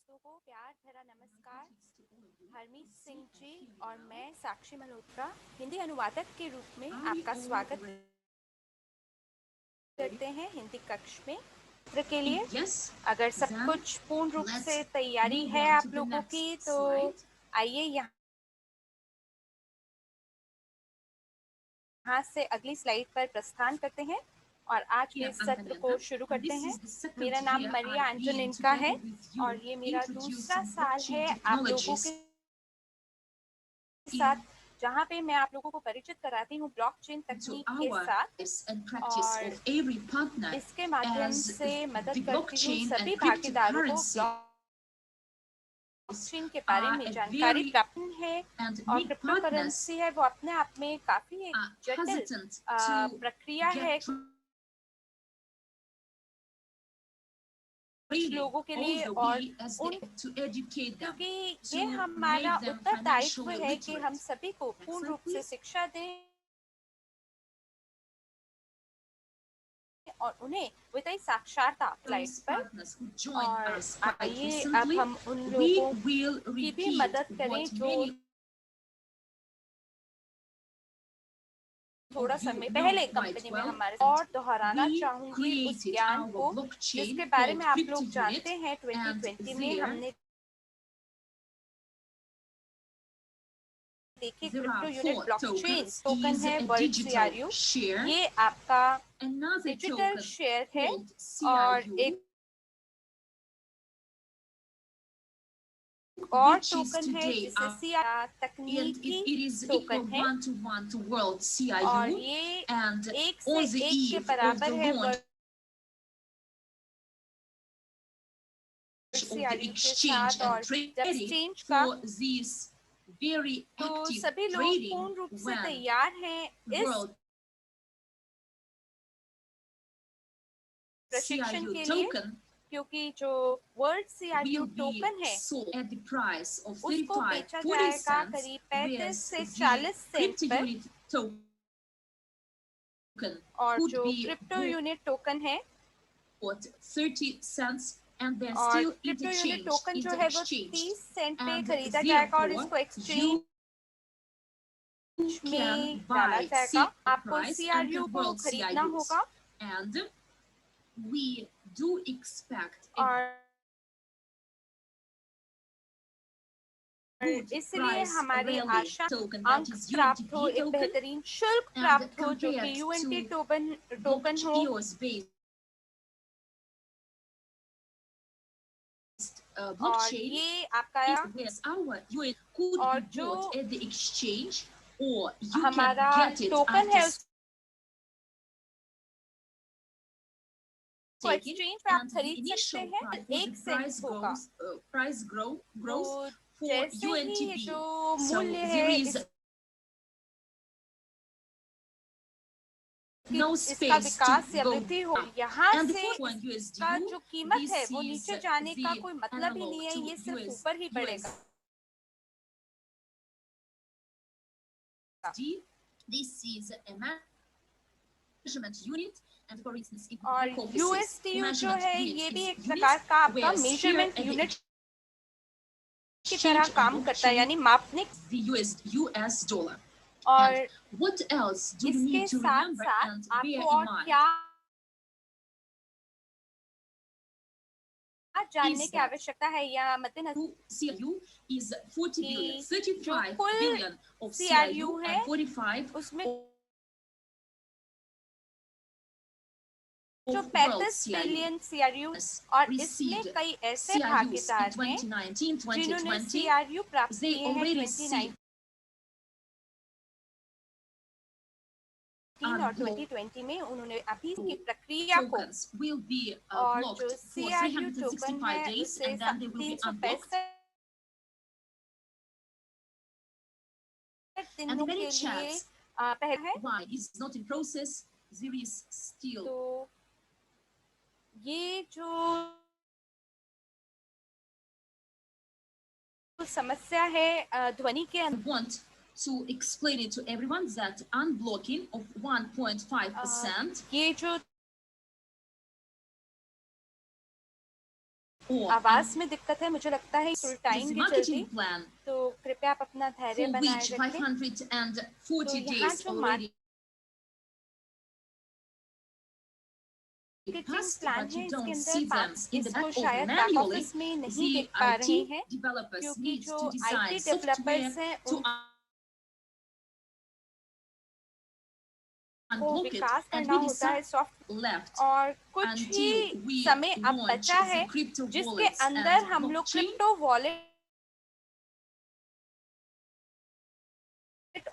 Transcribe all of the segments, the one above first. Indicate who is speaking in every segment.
Speaker 1: दोस्तों को प्यार भरा नमस्कार। हरमीत सिंह जी और मैं साक्षी मल्होत्रा हिंदी अनुवादक के रूप में आपका स्वागत करते हैं हिंदी कक्ष में के लिए। अगर सब कुछ पूर्ण रूप से तैयारी है आप लोगों की तो आइए यहाँ से अगली स्लाइड पर प्रस्थान करते हैं और आज के सत्र को शुरू करते हैं। मेरा नाम मरिया एंटोनिनका है और ये मेरा दूसरा साल है आप लोगों के साथ जहाँ पे मैं आप लोगों को परिचित कराती हूँ ब्लॉकचेन तकनीक के साथ और इसके माध्यम से मदद करती हूँ सभी भागीदारों को ब्लॉकचेन के बारे में जानकारी प्राप्त है। और क्रिप्टो करेंसी है वो अपने आप में काफी एक जटिल प्रक्रिया है लोगों के लिए और क्योंकि ये हमारा उत्तरदायित्व है कि हम सभी को पूर्ण रूप से शिक्षा दें और उन्हें वित्तीय साक्षरता स्लाइड पर। और आइए अब हम उन लोगों की भी मदद करें जो थोड़ा समय पहले कंपनी में हमारे और दोहराना चाहूंगी उस ज्ञान को जिसके बारे में आप लोग जानते हैं 2020 में हमने देखिए क्रिप्टो यूनिट ब्लॉकचेन टोकन है वर्ल्ड सीआरयू। ये आपका डिजिटल शेयर है और एक और टोकन है जिसे सीआर तकनीकी टोकन है और ये एक से एक के बराबर है वर्ल्ड सीआरयू के साथ। और जब एक्सचेंज का तो सभी लोग पूर्ण रूप से तैयार हैं इस प्रशिक्षण के लिए क्योंकि जो वर्ल्ड सीआरयू टोकन है उसको बेचा जाएगा करीब 35 से 40 सेंट पर और जो क्रिप्टो यूनिट टोकन है और क्रिप्टो यूनिट टोकन जो है वो 30 सेंट पे खरीदा जाएगा और इसको एक्सचेंज में डाला जाएगा। आपको सीआरयू को खरीदना होगा और इसलिए हमारी आशा अंक प्राप्त हो, एक बेहतरीन शुल्क प्राप्त हो जो कि यूएनटी टोकन हो और ये आपका और जो हमारा टोकन है उसको एक्सचेंज पे आप खरीद सकते हैं 1 सेंट होगा। तो जैसे ही ये जो मूल्य है इसका विकास या वृद्धि हो यहाँ से इसका जो कीमत है वो नीचे जाने का कोई मतलब ही नहीं है, ये सिर्फ ऊपर ही बढ़ेगा। और यूएसटीयू जो है ये भी एक प्रकार का आपका मेजरमेंट यूनिट की तरह काम करता है यानी मापने और इसके साथ साथ आपको और क्या जानने की आवश्यकता है या मद्देनजर जो कुल सीआरयू है उसमें जो 35 बिलियन सीआरयू और इसमें कई ऐसे भागीदार हैं जिन्होंने सीआरयू प्राप्त किए हैं 2019 और 2020 में उन्होंने अभी की प्रक्रिया को और जो सीआरयू टोकन है उसे 365 दिनों के लिए पहले है। तो ये जो समस्या है ध्वनि के
Speaker 2: to explain it to everyone that unblocking of 1.5%
Speaker 1: 1.5% ये जो आवाज में दिक्कत है, मुझे लगता है उल्टाएंगे जल्दी, तो कृपया आप अपना धैर्य बनाए रखें। तो यहाँ जो मार्केटिंग प्लान है, इसके अंदर इसको शायद बैक ऑफिस में नहीं देख पा रहे हैं, क्योंकि जो IT डेवलपर्स हैं को विकास करना होता है सॉफ्टवेयर, और कुछ ही समय अब बचा है जिसके अंदर हम लोग क्रिप्टो वॉलेट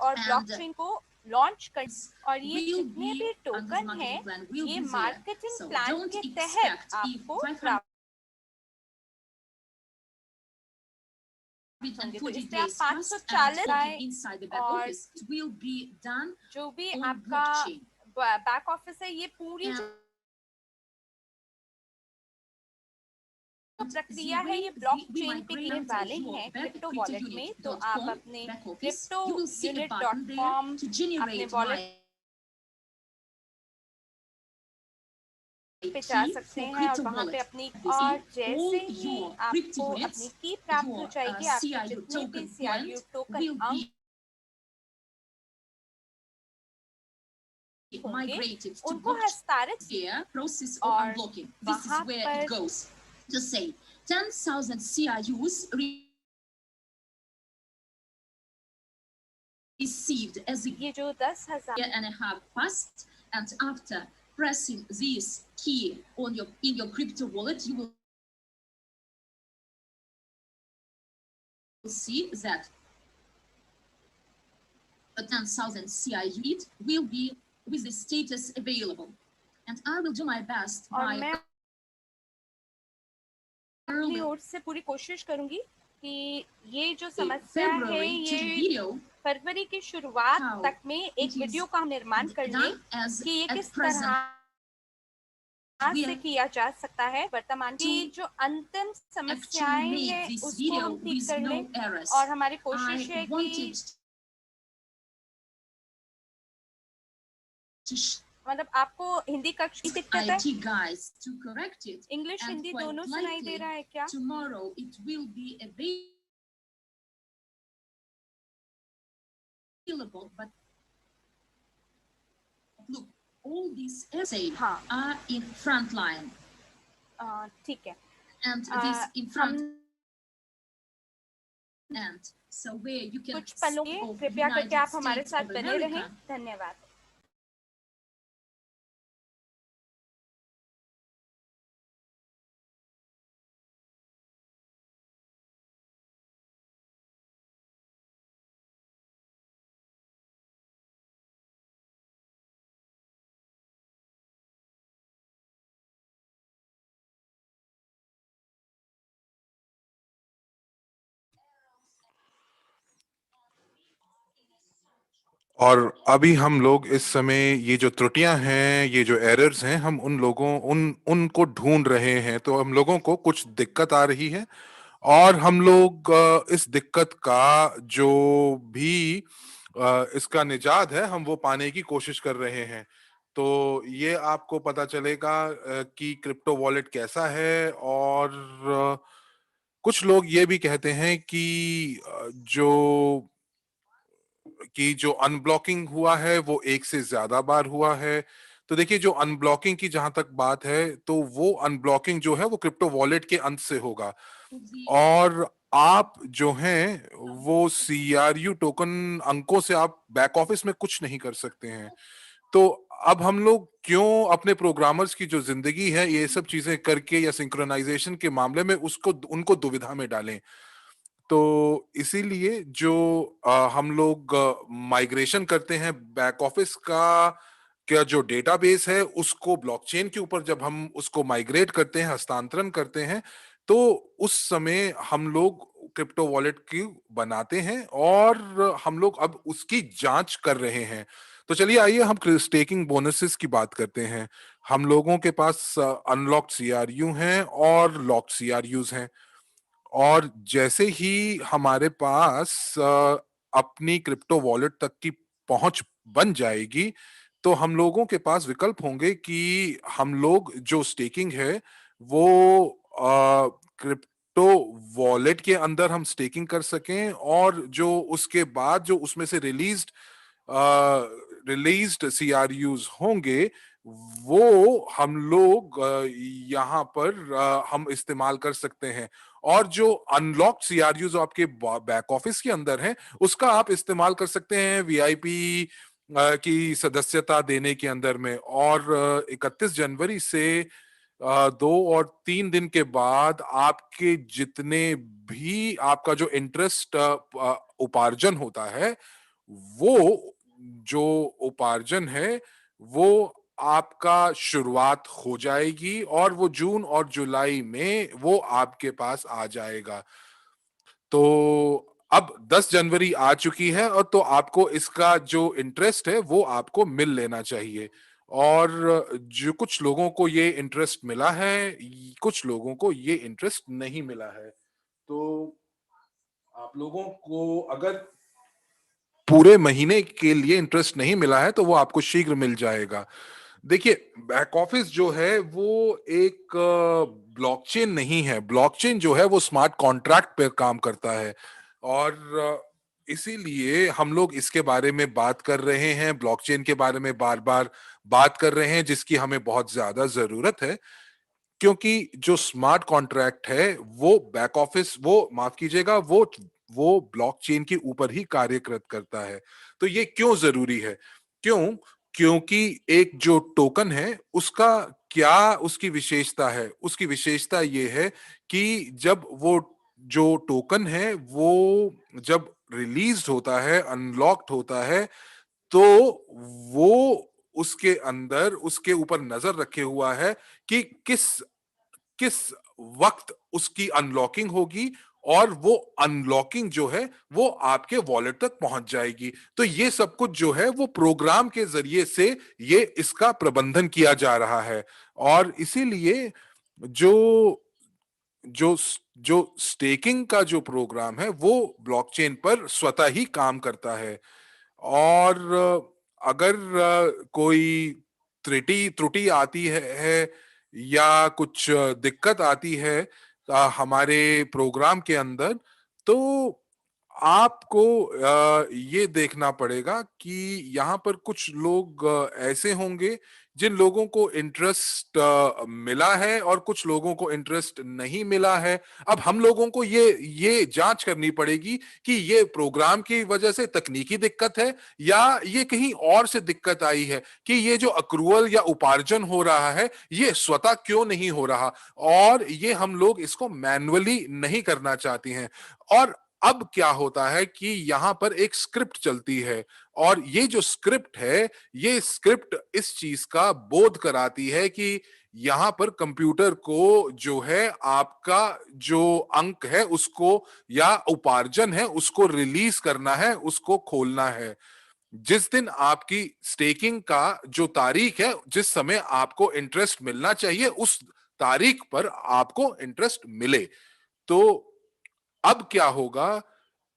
Speaker 1: और ब्लॉकचेन को लॉन्च कर, और ये जितने भी टोकन हैं ये मार्केटिंग प्लान के तहत आपको प्राप्त होंगे। तो इससे आप 540 और जो भी आपका बैक ऑफिस है, ये पूरी प्रक्रिया है ये ब्लॉकचेन पे करने वाले हैं क्रिप्टो वॉलेट में। तो आप अपने cryptounit.com अपने वॉलेट पे जा सकते हैं और वहाँ पे अपनी, और जैसे ही आपको अपनी की प्राप्त हो जाएगी, आपके जितने भी CRU टोकन अंक होंगे उनको हस्तांतरित, और वहाँ पर
Speaker 2: to say 10,000 CRUs received as a
Speaker 1: ये जो 10,000
Speaker 2: year and a half passed, and after pressing this key on in your crypto wallet, you will see that the 10,000 CRU will be with the status available, and I will do my best by
Speaker 1: अपनी ओर से पूरी कोशिश करूंगी कि ये जो समस्या है ये फरवरी की शुरुआत तक में एक वीडियो का निर्माण कर लें कि ये किस तरह से किया जा सकता है। वर्तमान की जो अंतिम समस्याएं हैं उसको हम ठीक कर लें, और हमारी कोशिश है कि मतलब आपको हिंदी कक्ष की दिक्कत है, इंग्लिश हिंदी दोनों सुनाई दे रहा है क्या?
Speaker 2: Tomorrow it will be available, but look, all these essays are in front line.
Speaker 1: ठीक है,
Speaker 2: and this in front end, so where you can
Speaker 1: कुछ पलों कृपया करके आप हमारे साथ बने रहें। धन्यवाद।
Speaker 3: और अभी हम लोग इस समय ये जो त्रुटियां हैं, ये जो एरर्स हैं, हम उनको ढूंढ रहे हैं। तो हम लोगों को कुछ दिक्कत आ रही है, और हम लोग इस दिक्कत का जो भी इसका निजात है, हम वो पाने की कोशिश कर रहे हैं। तो ये आपको पता चलेगा कि क्रिप्टो वॉलेट कैसा है। और कुछ लोग ये भी कहते हैं कि जो अनब्लॉकिंग हुआ है वो एक से ज्यादा बार हुआ है। तो देखिए, जो अनब्लॉकिंग की जहां तक बात है, तो वो अनब्लॉकिंग जो है वो क्रिप्टो वॉलेट के अंत से होगा, और आप जो हैं वो CRU टोकन अंकों से आप बैक ऑफिस में कुछ नहीं कर सकते हैं। तो अब हम लोग क्यों अपने प्रोग्रामर्स की जो जिंदगी है ये सब चीजें करके या सिंक्रोनाइजेशन के मामले में उनको दुविधा में डालें। तो इसीलिए जो हम लोग माइग्रेशन करते हैं बैक ऑफिस का जो डेटाबेस है, उसको ब्लॉकचेन के ऊपर जब हम उसको माइग्रेट करते हैं, हस्तांतरण करते हैं, तो उस समय हम लोग क्रिप्टो वॉलेट की बनाते हैं, और हम लोग अब उसकी जांच कर रहे हैं। तो चलिए आइए हम स्टेकिंग बोनसेस की बात करते हैं। हम लोगों के पास अनलॉक्ड CRU हैं और लॉक्ड CRUs हैं, और जैसे ही हमारे पास अपनी क्रिप्टो वॉलेट तक की पहुंच बन जाएगी, तो हम लोगों के पास विकल्प होंगे कि हम लोग जो स्टेकिंग है वो क्रिप्टो वॉलेट के अंदर हम स्टेकिंग कर सकें, और जो उसके बाद जो उसमें से रिलीज्ड सीआरयूज होंगे वो हम लोग यहाँ पर हम इस्तेमाल कर सकते हैं। और जो अनलॉक्ड सीआरयूज आपके बैक ऑफिस के अंदर हैं उसका आप इस्तेमाल कर सकते हैं वीआईपी की सदस्यता देने के अंदर में। और 31 जनवरी से 2 और 3 दिन के बाद आपके जितने भी आपका जो इंटरेस्ट उपार्जन होता है, वो जो उपार्जन है वो आपका शुरुआत हो जाएगी, और वो जून और जुलाई में वो आपके पास आ जाएगा। तो अब 10 जनवरी आ चुकी है, और तो आपको इसका जो इंटरेस्ट है वो आपको मिल लेना चाहिए। और जो कुछ लोगों को ये इंटरेस्ट मिला है, कुछ लोगों को ये इंटरेस्ट नहीं मिला है। तो आप लोगों को अगर पूरे महीने के लिए इंटरेस्ट नहीं मिला है तो वो आपको शीघ्र मिल जाएगा। देखिए, बैक ऑफिस जो है वो एक ब्लॉकचेन नहीं है। ब्लॉकचेन जो है वो स्मार्ट कॉन्ट्रैक्ट पे काम करता है, और इसीलिए हम लोग इसके बारे में बात कर रहे हैं, ब्लॉकचेन के बारे में बार बार बात कर रहे हैं, जिसकी हमें बहुत ज्यादा जरूरत है। क्योंकि जो स्मार्ट कॉन्ट्रैक्ट है वो बैक ऑफिस, वो माफ कीजिएगा, वो ब्लॉकचेन के ऊपर ही कार्यरत करता है। तो ये क्यों जरूरी है? क्यों? क्योंकि एक जो टोकन है उसका क्या उसकी विशेषता है? उसकी विशेषता ये है कि जब वो जो टोकन है वो जब रिलीज होता है, अनलॉक्ड होता है, तो वो उसके अंदर उसके ऊपर नजर रखे हुआ है कि किस किस वक्त उसकी अनलॉकिंग होगी, और वो अनलॉकिंग जो है वो आपके वॉलेट तक पहुंच जाएगी। तो ये सब कुछ जो है वो प्रोग्राम के जरिए से ये इसका प्रबंधन किया जा रहा है। और इसीलिए जो जो जो स्टेकिंग का जो प्रोग्राम है वो ब्लॉकचेन पर स्वतः ही काम करता है। और अगर कोई त्रुटि आती है या कुछ दिक्कत आती है हमारे प्रोग्राम के अंदर, तो आपको ये देखना पड़ेगा कि यहाँ पर कुछ लोग ऐसे होंगे जिन लोगों को इंटरेस्ट मिला है और कुछ लोगों को इंटरेस्ट नहीं मिला है। अब हम लोगों को ये जांच करनी पड़ेगी कि ये प्रोग्राम की वजह से तकनीकी दिक्कत है या ये कहीं और से दिक्कत आई है, कि ये जो अक्रूवल या उपार्जन हो रहा है ये स्वतः क्यों नहीं हो रहा, और ये हम लोग इसको मैन्युअली नहीं करना चाहते हैं। और अब क्या होता है कि यहां पर एक स्क्रिप्ट चलती है, और ये जो स्क्रिप्ट है ये स्क्रिप्ट इस चीज का बोध कराती है कि यहां पर कंप्यूटर को जो है आपका जो अंक है उसको या उपार्जन है उसको रिलीज करना है, उसको खोलना है। जिस दिन आपकी स्टेकिंग का जो तारीख है, जिस समय आपको इंटरेस्ट मिलना चाहिए, उस तारीख पर आपको इंटरेस्ट मिले। तो अब क्या होगा,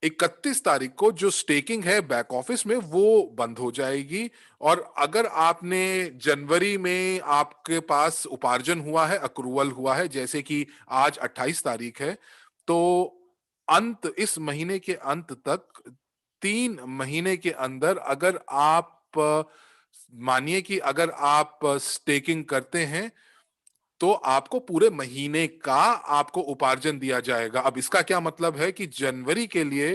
Speaker 3: 31 तारीख को जो स्टेकिंग है बैक ऑफिस में वो बंद हो जाएगी। और अगर आपने जनवरी में आपके पास उपार्जन हुआ है, अक्रूवल हुआ है, जैसे कि आज 28 तारीख है, तो इस महीने के अंत तक 3 महीने के अंदर अगर आप मानिए कि अगर आप स्टेकिंग करते हैं तो आपको पूरे महीने का आपको उपार्जन दिया जाएगा। अब इसका क्या मतलब है कि जनवरी के लिए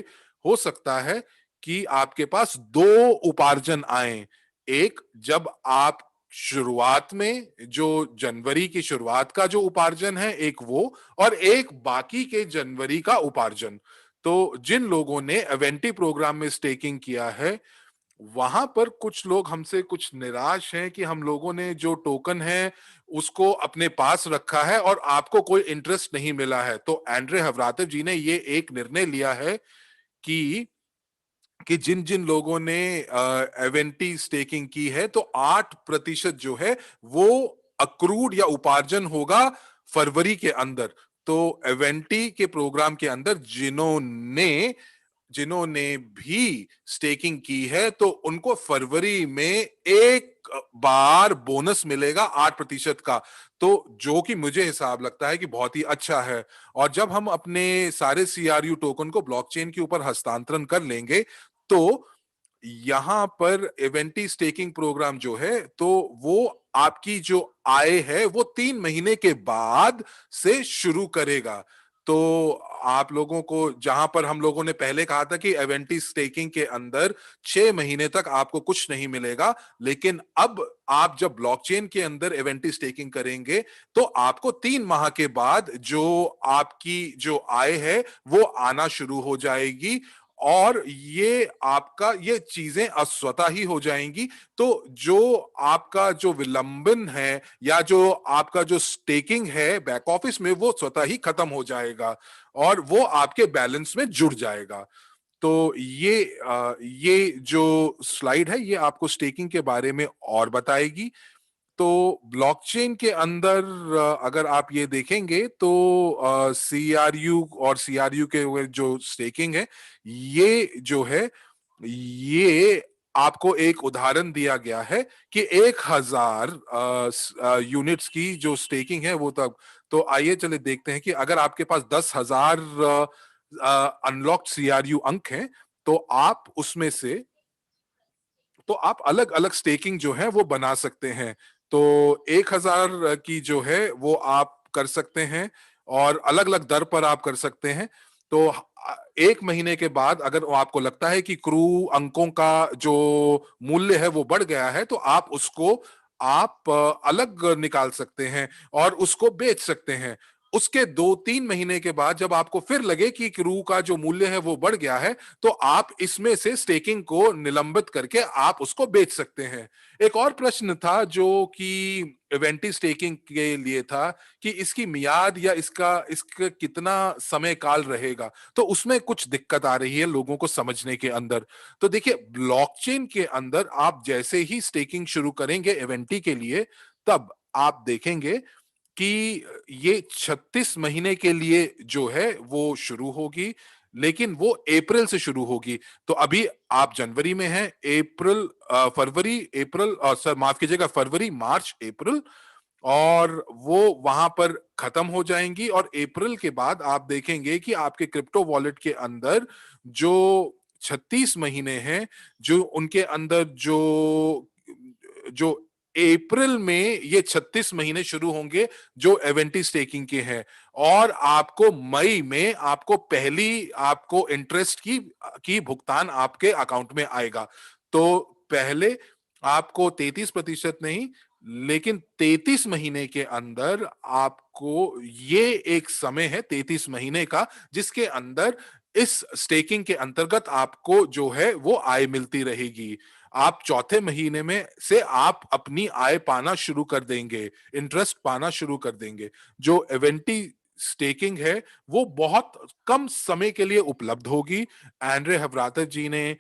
Speaker 3: हो सकता है कि आपके पास 2 उपार्जन आए। एक, जब आप शुरुआत में जो जनवरी की शुरुआत का जो उपार्जन है एक वो, और एक बाकी के जनवरी का उपार्जन। तो जिन लोगों ने एवेंटी प्रोग्राम में स्टेकिंग किया है वहां पर कुछ लोग हमसे कुछ निराश हैं कि हम लोगों ने जो टोकन है उसको अपने पास रखा है और आपको कोई इंटरेस्ट नहीं मिला है। तो एंड्रे हवरातेव जी ने ये एक निर्णय लिया है कि जिन जिन लोगों ने एवेंटी स्टेकिंग की है तो 8% जो है वो अक्रूड या उपार्जन होगा फरवरी के अंदर। तो एवेंटी के प्रोग्राम के अंदर जिन्होंने भी स्टेकिंग की है तो उनको फरवरी में एक बार बोनस मिलेगा 8% का, तो जो कि मुझे हिसाब लगता है कि बहुत ही अच्छा है। और जब हम अपने सारे CRU टोकन को ब्लॉकचेन के ऊपर हस्तांतरण कर लेंगे, तो यहां पर इवेंटी स्टेकिंग प्रोग्राम जो है, तो वो आपकी जो आय है वो 3 महीने के बाद से शुरू करेगा। तो आप लोगों को, जहां पर हम लोगों ने पहले कहा था कि इवेंटी स्टेकिंग के अंदर 6 महीने तक आपको कुछ नहीं मिलेगा, लेकिन अब आप जब ब्लॉकचेन के अंदर इवेंटी स्टेकिंग करेंगे तो आपको 3 माह के बाद जो आपकी जो आय है वो आना शुरू हो जाएगी, और ये आपका ये चीजें अस्वतः ही हो जाएंगी। तो जो आपका जो विलंबन है या जो आपका जो स्टेकिंग है बैक ऑफिस में, वो स्वतः ही खत्म हो जाएगा और वो आपके बैलेंस में जुड़ जाएगा। तो ये जो स्लाइड है ये आपको स्टेकिंग के बारे में और बताएगी। तो ब्लॉकचेन के अंदर अगर आप ये देखेंगे तो CRU और CRU के जो स्टेकिंग है, ये जो है, ये आपको एक उदाहरण दिया गया है कि 1000 यूनिट्स की जो स्टेकिंग है वो तब। तो आइए चले देखते हैं कि अगर आपके पास 10,000 अनलॉक्ड CRU अंक हैं, तो आप उसमें से, तो आप अलग अलग स्टेकिंग जो है वो बना सकते हैं। तो 1000 की जो है वो आप कर सकते हैं और अलग अलग दर पर आप कर सकते हैं। तो 1 महीने के बाद अगर आपको लगता है कि क्रू अंकों का जो मूल्य है वो बढ़ गया है, तो आप उसको आप अलग निकाल सकते हैं और उसको बेच सकते हैं। उसके 2-3 महीने के बाद जब आपको फिर लगे कि क्रू का जो मूल्य है वो बढ़ गया है, तो आप इसमें से स्टेकिंग को निलंबित करके आप उसको बेच सकते हैं। एक और प्रश्न था जो कि इवेंटी स्टेकिंग के लिए था कि इसकी मियाद या इसका कितना समय काल रहेगा, तो उसमें कुछ दिक्कत आ रही है लोगों को समझने के अंदर। तो देखिए, ब्लॉकचेन के अंदर आप जैसे ही स्टेकिंग शुरू करेंगे इवेंटी के लिए, तब आप देखेंगे कि ये 36 महीने के लिए जो है वो शुरू होगी, लेकिन वो अप्रैल से शुरू होगी। तो अभी आप जनवरी में हैं, फरवरी, मार्च, अप्रैल, और वो वहां पर खत्म हो जाएंगी। और अप्रैल के बाद आप देखेंगे कि आपके क्रिप्टो वॉलेट के अंदर जो 36 महीने हैं, जो उनके अंदर जो जो अप्रैल में ये 36 महीने शुरू होंगे जो इवेंटी स्टेकिंग के हैं, और आपको मई में आपको पहली आपको इंटरेस्ट की भुगतान आपके अकाउंट में आएगा। तो पहले आपको 33% नहीं, लेकिन 33 महीने के अंदर आपको, ये एक समय है 33 महीने का, जिसके अंदर इस स्टेकिंग के अंतर्गत आपको जो है वो आय मिलती रहेगी। आप चौथे महीने में से आप अपनी आय पाना शुरू कर देंगे, इंटरेस्ट पाना शुरू कर देंगे। जो इवेंटी स्टेकिंग है वो बहुत कम समय के लिए उपलब्ध होगी। एंड्रे हवरातर जी ने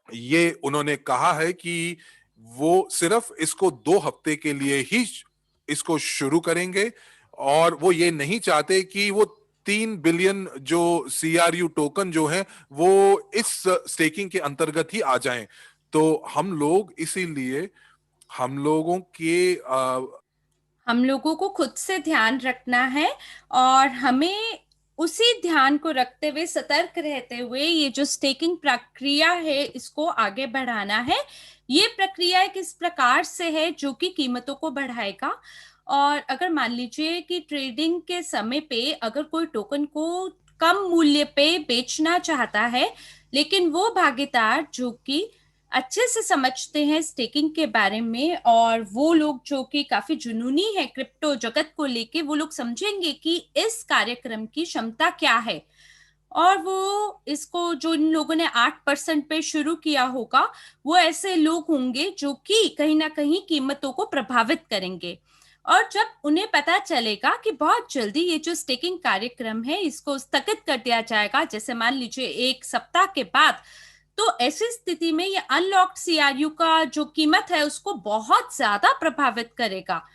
Speaker 3: ये उन्होंने कहा है कि वो सिर्फ इसको 2 हफ्ते के लिए ही इसको शुरू करेंगे, और वो ये नहीं चाहते कि वो 3 बिलियन जो CRU टोकन जो है वो इस स्टेकिंग के अंतर्गत ही आ जाएं। तो हम लोग इसीलिए हम लोगों के
Speaker 1: हम लोगों को खुद से ध्यान रखना है, और हमें उसी ध्यान को रखते हुए, सतर्क रहते हुए, ये जो स्टेकिंग प्रक्रिया है इसको आगे बढ़ाना है। ये प्रक्रिया किस प्रकार से है जो कि कीमतों को बढ़ाएगा। और अगर मान लीजिए कि ट्रेडिंग के समय पे अगर कोई टोकन को कम मूल्य पे बेचना चाहता है, लेकिन वो भागीदार जो कि अच्छे से समझते हैं स्टेकिंग के बारे में, और वो लोग जो कि काफी जुनूनी है क्रिप्टो जगत को लेके, वो लोग समझेंगे कि इस कार्यक्रम की क्षमता क्या है, और वो इसको, जो इन लोगों ने 8% पे शुरू किया होगा, वो ऐसे लोग होंगे जो कि कहीं ना कहीं कीमतों को प्रभावित करेंगे। और जब उन्हें पता चलेगा कि बहुत जल्दी ये जो स्टेकिंग कार्यक्रम है इसको स्थगित कर दिया जाएगा, जैसे मान लीजिए 1 सप्ताह के बाद, तो ऐसी स्थिति में ये अनलॉक्ड CRU का जो कीमत है उसको बहुत ज्यादा प्रभावित करेगा।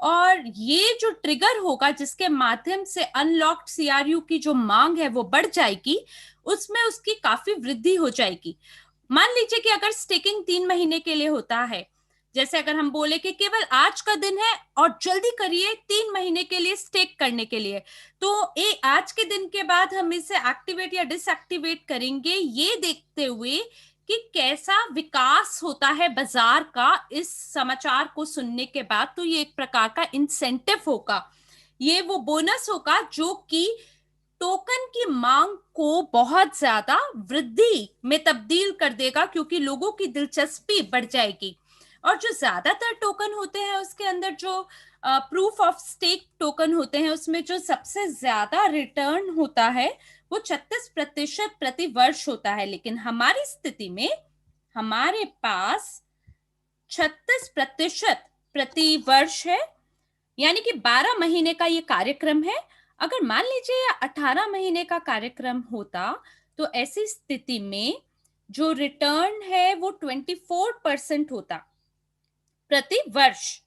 Speaker 1: और ये जो ट्रिगर होगा जिसके माध्यम से अनलॉक्ड CRU की जो मांग है वो बढ़ जाएगी, उसमें उसकी काफी वृद्धि हो जाएगी। मान लीजिए कि अगर स्टेकिंग 3 महीने के लिए होता है, जैसे अगर हम बोले कि केवल आज का दिन है और जल्दी करिए 3 महीने के लिए स्टेक करने के लिए, तो आज के दिन के बाद हम इसे एक्टिवेट या डिसएक्टिवेट करेंगे ये देखते हुए कि कैसा विकास होता है बाजार का इस समाचार को सुनने के बाद। तो ये एक प्रकार का इंसेंटिव होगा, ये वो बोनस होगा जो कि टोकन की मांग को बहुत ज्यादा वृद्धि में तब्दील कर देगा, क्योंकि लोगों की दिलचस्पी बढ़ जाएगी। और जो ज्यादातर टोकन होते हैं उसके अंदर जो प्रूफ ऑफ स्टेक टोकन होते हैं उसमें जो सबसे ज्यादा रिटर्न होता है वो 36% प्रति वर्ष होता है। लेकिन हमारी स्थिति में हमारे पास 36% प्रति वर्ष है, यानी कि 12 महीने का ये कार्यक्रम है। अगर मान लीजिए 18 महीने का कार्यक्रम होता तो ऐसी स्थिति में जो रिटर्न है वो 24% होता प्रति वर्ष।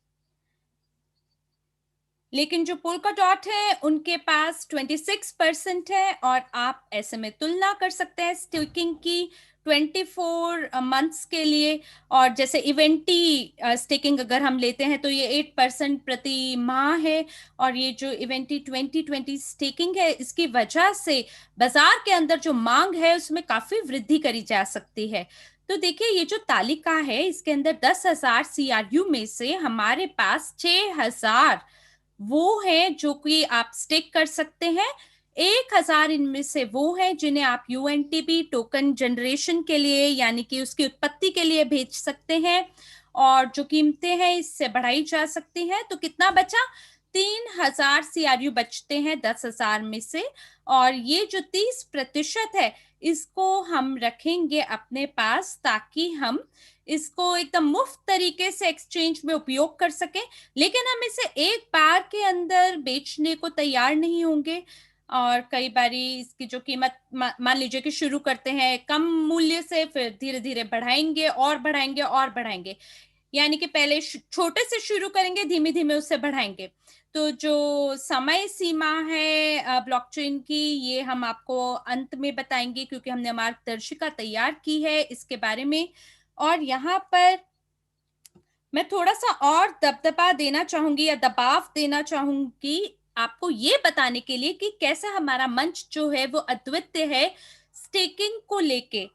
Speaker 1: लेकिन जो पोल्का डॉट है उनके पास 26% है, और आप ऐसे में तुलना कर सकते हैं स्टेकिंग की 24 मंथ्स के लिए। और जैसे इवेंटी स्टेकिंग अगर हम लेते हैं तो ये 8% प्रति माह है, और ये जो इवेंटी 2020 स्टेकिंग है इसकी वजह से बाजार के अंदर जो मांग है उसमें काफी वृद्धि करी जा सकती है। तो देखिए ये जो तालिका है इसके अंदर 10,000 CRU में से हमारे पास 6,000 वो है जो कि आप स्टेक कर सकते हैं। 1,000 इनमें से वो है जिन्हें आप UNTP टोकन जनरेशन के लिए यानी कि उसकी उत्पत्ति के लिए भेज सकते हैं, और जो कीमतें हैं इससे बढ़ाई जा सकती हैं। तो कितना बचा? 3,000 CRU बचते हैं 10,000 में से, और ये जो 30% है इसको हम रखेंगे अपने पास ताकि हम इसको एकदम मुफ्त तरीके से एक्सचेंज में उपयोग कर सकें। लेकिन हम इसे एक बार के अंदर बेचने को तैयार नहीं होंगे, और कई बारी इसकी जो कीमत मान लीजिए कि शुरू करते हैं कम मूल्य से, फिर धीरे धीरे बढ़ाएंगे और बढ़ाएंगे और बढ़ाएंगे, यानी कि पहले छोटे से शुरू करेंगे, धीमे धीमे उससे बढ़ाएंगे। तो जो समय सीमा है ब्लॉकचेन की ये हम आपको अंत में बताएंगे, क्योंकि हमने मार्गदर्शिका तैयार की है इसके बारे में। और यहाँ पर मैं थोड़ा सा और दबदबा देना चाहूंगी या दबाव देना चाहूंगी आपको ये बताने के लिए कि कैसे हमारा मंच जो है वो अद्वितीय है स्टेकिंग को लेके।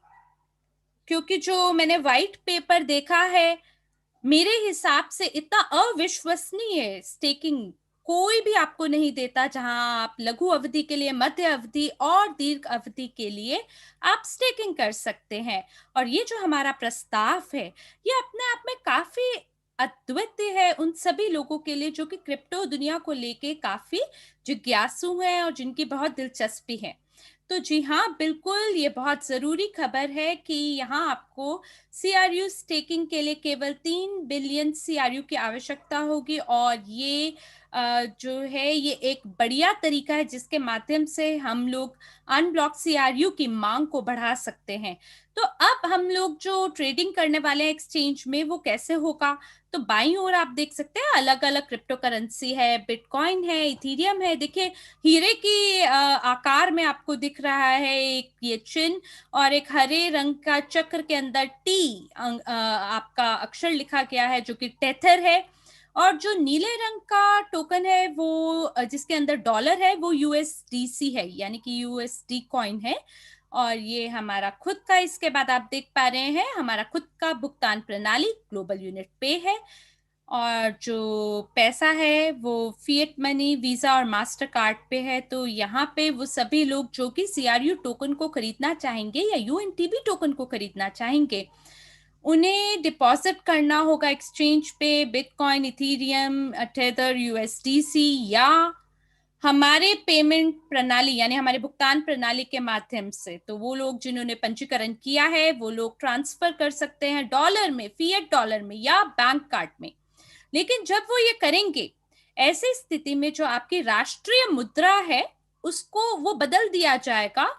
Speaker 1: क्योंकि जो मैंने व्हाइट पेपर देखा है मेरे हिसाब से इतना अविश्वसनीय स्टेकिंग कोई भी आपको नहीं देता, जहां आप लघु अवधि के लिए, मध्य अवधि और दीर्घ अवधि के लिए आप स्टेकिंग कर सकते हैं। और ये जो हमारा प्रस्ताव है ये अपने आप में काफी अद्वितीय है उन सभी लोगों के लिए जो कि क्रिप्टो दुनिया को लेके काफी जिज्ञासु हैं और जिनकी बहुत दिलचस्पी है। तो जी हाँ, बिल्कुल ये बहुत जरूरी खबर है कि यहाँ आपको CRU स्टेकिंग के लिए केवल 3 बिलियन CRU की आवश्यकता होगी, और ये जो है ये एक बढ़िया तरीका है जिसके माध्यम से हम लोग अनब्लॉक CRU की मांग को बढ़ा सकते हैं। तो अब हम लोग जो ट्रेडिंग करने वाले हैं एक्सचेंज में वो कैसे होगा? तो बाईं ओर आप देख सकते हैं अलग अलग क्रिप्टो करेंसी है, बिटकॉइन है, इथेरियम है। देखिए हीरे की आकार में आपको दिख रहा है एक ये चिन्ह, और एक हरे रंग का चक्र के अंदर T आपका अक्षर लिखा गया है जो कि टेथर है। और जो नीले रंग का टोकन है वो जिसके अंदर डॉलर है वो USDC है, यानी कि USD कॉइन है। और ये हमारा खुद का, इसके बाद आप देख पा रहे हैं हमारा खुद का भुगतान प्रणाली ग्लोबल यूनिट पे है। और जो पैसा है वो फिएट मनी, वीजा और मास्टर कार्ड पे है। तो यहाँ पे वो सभी लोग जो कि CRU टोकन को खरीदना चाहेंगे या UNTP टोकन को खरीदना चाहेंगे उन्हें डिपॉजिट करना होगा एक्सचेंज पे बिटकॉइन, इथेरियम, टेथर, USDC या हमारे पेमेंट प्रणाली यानी हमारे भुगतान प्रणाली के माध्यम से। तो वो लोग जिन्होंने पंजीकरण किया है वो लोग ट्रांसफर कर सकते हैं डॉलर में, फिएट डॉलर में या बैंक कार्ड में। लेकिन जब वो ये करेंगे ऐसी स्थिति में जो आपकी राष्ट्रीय मुद्रा है उसको वो बदल दिया जाएगा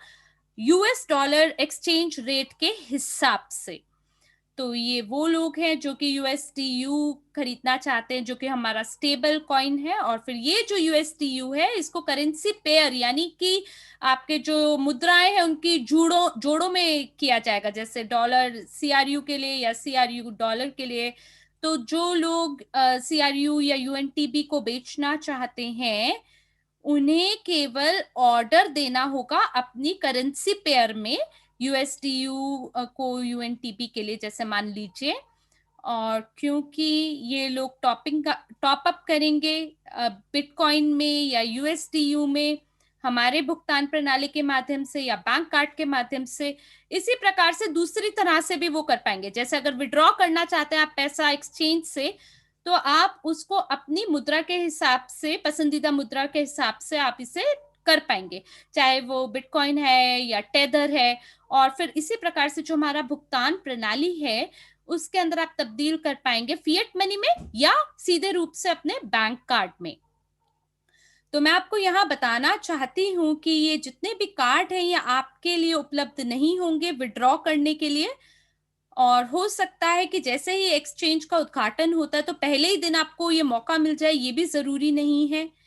Speaker 1: US डॉलर एक्सचेंज रेट के हिसाब से। तो ये वो लोग हैं जो कि USDU खरीदना चाहते हैं जो कि हमारा स्टेबल कॉइन है। और फिर ये जो USDU है इसको करेंसी पेयर यानी कि आपके जो मुद्राएं हैं उनकी जोड़ों में किया जाएगा, जैसे डॉलर CRU के लिए या CRU डॉलर के लिए तो जो लोग CRU या UNTB को बेचना चाहते हैं, उन्हें केवल ऑर्डर देना होगा अपनी करेंसी पेयर में, USDU को UNTB के लिए जैसे मान लीजिए। और क्योंकि ये लोग टॉप अप करेंगे बिटकॉइन में या USDU में हमारे भुगतान प्रणाली के माध्यम से या बैंक कार्ड के माध्यम से, इसी प्रकार से दूसरी तरह से भी वो कर पाएंगे। जैसे अगर विड्रॉ करना चाहते हैं आप पैसा एक्सचेंज से, तो आप उसको अपनी मुद्रा के हिसाब से, पसंदीदा मुद्रा के हिसाब से आप इसे कर पाएंगे, चाहे वो बिटकॉइन है या टेदर है। और फिर इसी प्रकार से जो हमारा भुगतान प्रणाली है उसके अंदर आप तब्दील कर पाएंगे फिएट मनी में या सीधे रूप से अपने बैंक कार्ड में। तो मैं आपको यहाँ बताना चाहती हूँ कि ये जितने भी कार्ड हैं ये आपके लिए उपलब्ध नहीं होंगे विड्रॉ करने के लिए। और हो सकता है कि जैसे ही एक्सचेंज का उद्घाटन होता है तो पहले ही दिन आपको ये मौका मिल जाए, ये भी जरूरी नहीं है।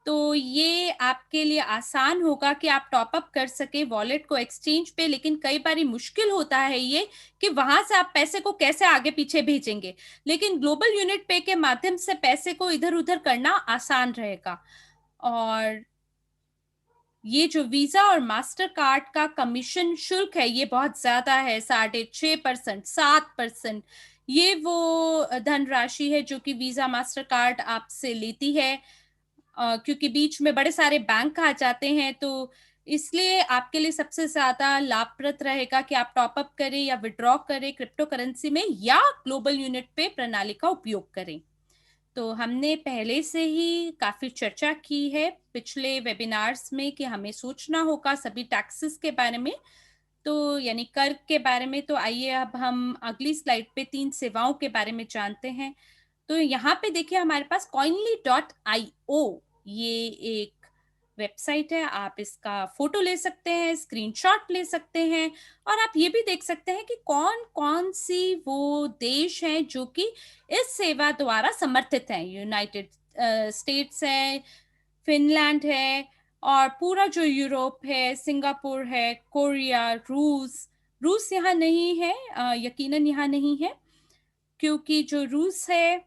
Speaker 1: तो ये आपके लिए आसान होगा कि आप टॉप अप कर सके वॉलेट को एक्सचेंज पे, लेकिन कई बार मुश्किल होता है ये कि वहां से आप पैसे को कैसे आगे पीछे भेजेंगे। लेकिन ग्लोबल यूनिट पे के माध्यम से पैसे को इधर उधर करना आसान रहेगा। और ये जो वीजा और मास्टर कार्ड का कमीशन शुल्क है ये बहुत ज्यादा है, 6.5%, 7%। ये वो धनराशि है जो कि वीजा मास्टर कार्ड आपसे लेती है, क्योंकि बीच में बड़े सारे बैंक आ जाते हैं। तो इसलिए आपके लिए सबसे ज्यादा लाभप्रद रहेगा कि आप टॉप अप करें या विड्रॉ करें क्रिप्टो करेंसी में या ग्लोबल यूनिट पे प्रणाली का उपयोग करें। तो हमने पहले से ही काफी चर्चा की है पिछले वेबिनार्स में कि हमें सोचना होगा सभी टैक्सेस के बारे में, तो यानी कर के बारे में। तो आइए अब हम अगली स्लाइड पे 3 सेवाओं के बारे में जानते हैं। तो यहाँ पे देखिए हमारे पास coinly.io ये एक वेबसाइट है। आप इसका फोटो ले सकते हैं, स्क्रीनशॉट ले सकते हैं, और आप ये भी देख सकते हैं कि कौन कौन सी वो देश हैं जो कि इस सेवा द्वारा समर्थित हैं। यूनाइटेड स्टेट्स है, फिनलैंड है, और पूरा जो यूरोप है, सिंगापुर है, कोरिया, रूस यहाँ नहीं है, यकीनन यहाँ नहीं है, क्योंकि जो रूस है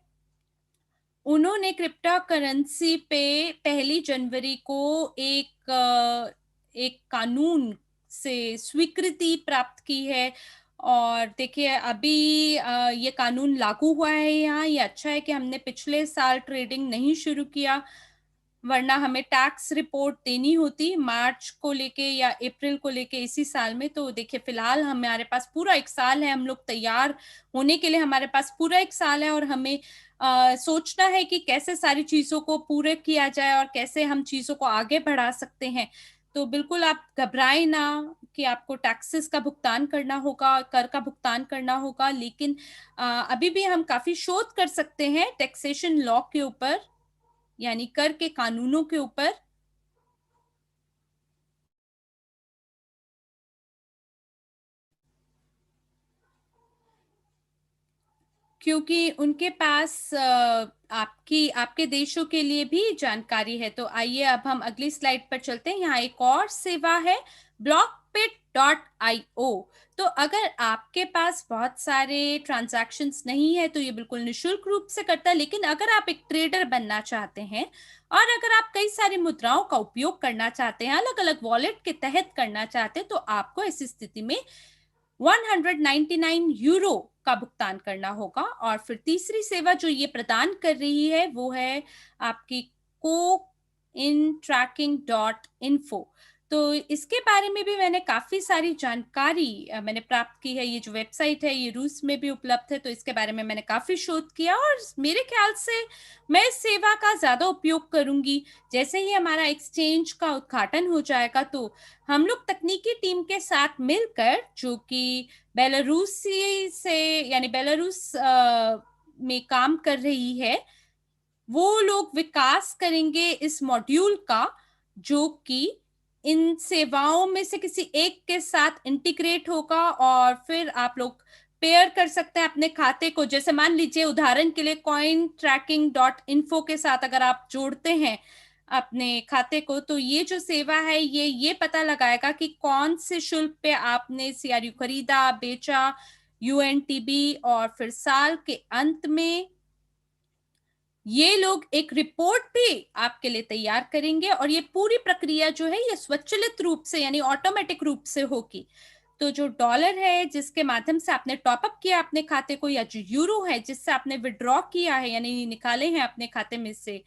Speaker 1: उन्होंने क्रिप्टो करेंसी पे 1 जनवरी को एक कानून से स्वीकृति प्राप्त की है। और देखिए अभी ये कानून लागू हुआ है यहाँ। ये अच्छा है कि हमने पिछले साल ट्रेडिंग नहीं शुरू किया, वरना हमें टैक्स रिपोर्ट देनी होती मार्च को लेके या अप्रैल को लेके इसी साल में। तो देखिए फिलहाल हमारे पास पूरा 1 साल है, हम लोग तैयार होने के लिए हमारे पास पूरा 1 साल है, और हमें सोचना है कि कैसे सारी चीजों को पूरे किया जाए और कैसे हम चीजों को आगे बढ़ा सकते हैं। तो बिल्कुल आप घबराएं ना कि आपको टैक्सेस का भुगतान करना होगा, कर का भुगतान करना होगा, लेकिन अभी भी हम काफी शोध कर सकते हैं टैक्सेशन लॉ के ऊपर, यानी कर के कानूनों के ऊपर। क्योंकि उनके पास आपके देशों के लिए भी जानकारी है। तो आइए अब हम अगली स्लाइड पर चलते हैं। यहाँ एक और सेवा है blockbit.io। तो अगर आपके पास बहुत सारे ट्रांजैक्शंस नहीं है तो ये बिल्कुल निशुल्क रूप से करता है, लेकिन अगर आप एक ट्रेडर बनना चाहते हैं और अगर आप कई सारी मुद्राओं का उपयोग करना चाहते हैं, अलग अलग वॉलेट के तहत करना चाहते हैं, तो आपको ऐसी स्थिति में 199 यूरो का भुगतान करना होगा। और फिर तीसरी सेवा जो ये प्रदान कर रही है वो है आपकी cointracking.info। तो इसके बारे में भी मैंने काफी सारी जानकारी मैंने प्राप्त की है। ये जो वेबसाइट है ये रूस में भी उपलब्ध है, तो इसके बारे में मैंने काफी शोध किया और मेरे ख्याल से मैं इस सेवा का ज्यादा उपयोग करूंगी। जैसे ही हमारा एक्सचेंज का उद्घाटन हो जाएगा तो हम लोग तकनीकी टीम के साथ मिलकर, जो कि बेलारूसी से यानी बेलारूस में काम कर रही है, वो लोग विकास करेंगे इस मॉड्यूल का जो कि इन सेवाओं में से किसी एक के साथ इंटीग्रेट होगा। और फिर आप लोग पेयर कर सकते हैं अपने खाते को। जैसे मान लीजिए उदाहरण के लिए cointracking.info के साथ अगर आप जोड़ते हैं अपने खाते को, तो ये जो सेवा है ये पता लगाएगा कि कौन से शुल्क पे आपने CRU खरीदा, बेचा यूएनटीबी, और फिर साल के अंत में ये लोग एक रिपोर्ट भी आपके लिए तैयार करेंगे, और ये पूरी प्रक्रिया जो है ये स्वचालित रूप से यानी ऑटोमेटिक रूप से होगी। तो जो डॉलर है जिसके माध्यम से आपने टॉपअप किया अपने खाते को, या जो यूरो है जिससे आपने विड्रॉ किया है यानी निकाले हैं अपने खाते में से,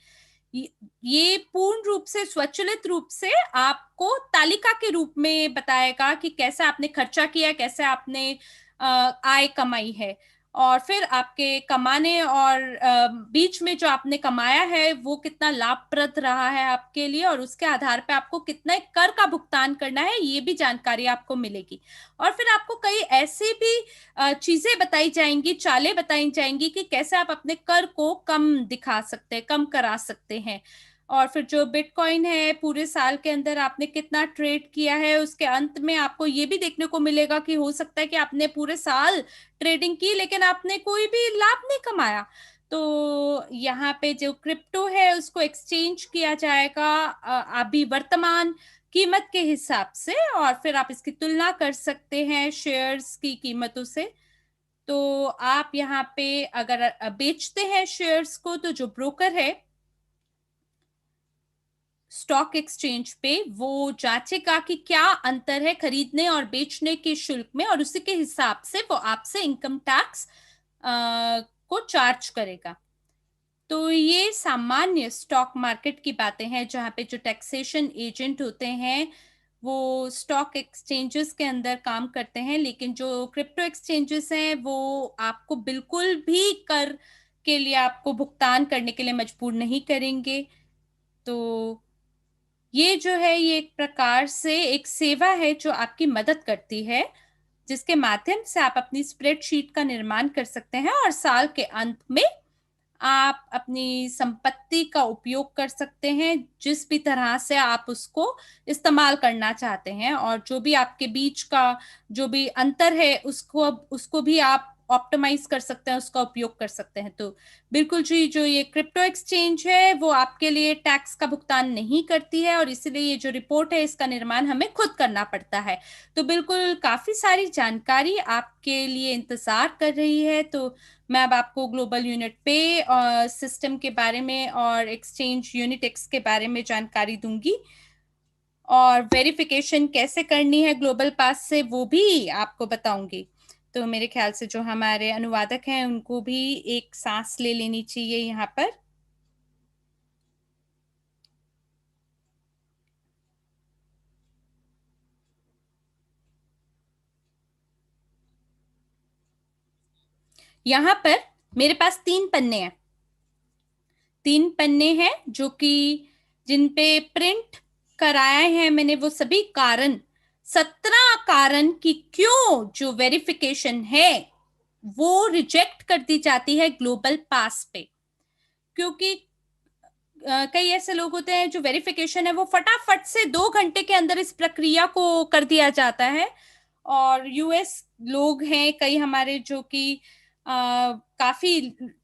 Speaker 1: ये पूर्ण रूप से स्वचालित रूप से आपको तालिका के रूप में बताएगा कि कैसे आपने खर्चा किया, कैसे आपने आय कमाई है, और फिर आपके कमाने और बीच में जो आपने कमाया है वो कितना लाभप्रद रहा है आपके लिए, और उसके आधार पे आपको कितने कर का भुगतान करना है ये भी जानकारी आपको मिलेगी। और फिर आपको कई ऐसी भी चीजें बताई जाएंगी, चालें बताई जाएंगी कि कैसे आप अपने कर को कम दिखा सकते हैं, कम करा सकते हैं। और फिर जो बिटकॉइन है, पूरे साल के अंदर आपने कितना ट्रेड किया है, उसके अंत में आपको ये भी देखने को मिलेगा कि हो सकता है कि आपने पूरे साल ट्रेडिंग की लेकिन आपने कोई भी लाभ नहीं कमाया। तो यहाँ पे जो क्रिप्टो है उसको एक्सचेंज किया जाएगा अभी वर्तमान कीमत के हिसाब से, और फिर आप इसकी तुलना कर सकते हैं शेयर्स की कीमतों से। तो आप यहाँ पे अगर बेचते हैं शेयर्स को, तो जो ब्रोकर है स्टॉक एक्सचेंज पे वो जांचेगा कि क्या अंतर है खरीदने और बेचने के शुल्क में, और उसी के हिसाब से वो आपसे इनकम टैक्स को चार्ज करेगा। तो ये सामान्य स्टॉक मार्केट की बातें हैं जहां पे जो टैक्सेशन एजेंट होते हैं वो स्टॉक एक्सचेंजेस के अंदर काम करते हैं, लेकिन जो क्रिप्टो एक्सचेंजेस हैं वो आपको बिल्कुल भी कर के लिए आपको भुगतान करने के लिए मजबूर नहीं करेंगे। तो ये जो है ये एक प्रकार से एक सेवा है जो आपकी मदद करती है, जिसके माध्यम से आप अपनी स्प्रेडशीट का निर्माण कर सकते हैं, और साल के अंत में आप अपनी संपत्ति का उपयोग कर सकते हैं जिस भी तरह से आप उसको इस्तेमाल करना चाहते हैं, और जो भी आपके बीच का जो भी अंतर है उसको उसको भी आप ऑप्टिमाइज कर सकते हैं, उसका उपयोग कर सकते हैं। तो बिल्कुल जी, जो ये क्रिप्टो एक्सचेंज है वो आपके लिए टैक्स का भुगतान नहीं करती है, और इसलिए ये जो रिपोर्ट है इसका निर्माण हमें खुद करना पड़ता है। तो बिल्कुल काफी सारी जानकारी आपके लिए इंतजार कर रही है। तो मैं अब आपको ग्लोबल यूनिट पे और सिस्टम के बारे में और एक्सचेंज यूनिटेक्स के बारे में जानकारी दूंगी, और वेरिफिकेशन कैसे करनी है ग्लोबल पास से वो भी आपको बताऊंगी। तो मेरे ख्याल से जो हमारे अनुवादक हैं उनको भी एक सांस ले लेनी चाहिए यहाँ पर। यहाँ पर मेरे पास 3 पन्ने हैं, 3 पन्ने हैं जो कि जिन पे प्रिंट कराए हैं मैंने वो सभी कारण, 17 कारण कि क्यों जो वेरिफिकेशन है वो रिजेक्ट कर दी जाती है ग्लोबल पास पे। क्योंकि कई ऐसे लोग होते हैं जो वेरिफिकेशन है वो फटाफट से 2 घंटे के अंदर इस प्रक्रिया को कर दिया जाता है, और यूएस लोग हैं कई हमारे जो कि काफी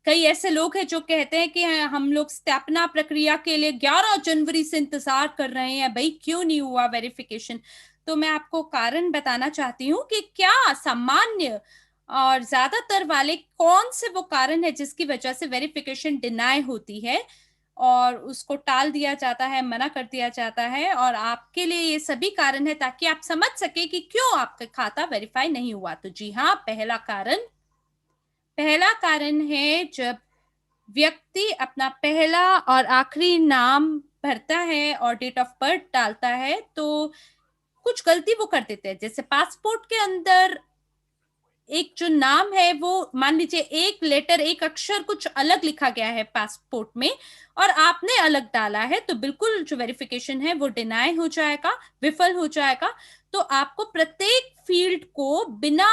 Speaker 1: कई ऐसे लोग हैं जो कहते हैं कि हम लोग स्थापना प्रक्रिया के लिए 11 जनवरी से इंतजार कर रहे हैं, भाई क्यों नहीं हुआ वेरिफिकेशन। तो मैं आपको कारण बताना चाहती हूँ कि क्या सामान्य और ज्यादातर वाले कौन से वो कारण है जिसकी वजह से वेरिफिकेशन डिनाई होती है और उसको टाल दिया जाता है, मना कर दिया जाता है, और आपके लिए ये सभी कारण है ताकि आप समझ सके कि क्यों आपका खाता वेरीफाई नहीं हुआ। तो जी हाँ, पहला कारण है जब व्यक्ति अपना पहला और आखिरी नाम भरता है और डेट ऑफ बर्थ डालता है तो कुछ गलती वो कर देते हैं। जैसे पासपोर्ट के अंदर एक जो नाम है वो मान लीजिए एक लेटर एक अक्षर कुछ अलग लिखा गया है पासपोर्ट में और आपने अलग डाला है, तो बिल्कुल जो वेरिफिकेशन है वो डिनाई हो जाएगा, विफल हो जाएगा। तो आपको प्रत्येक फील्ड को बिना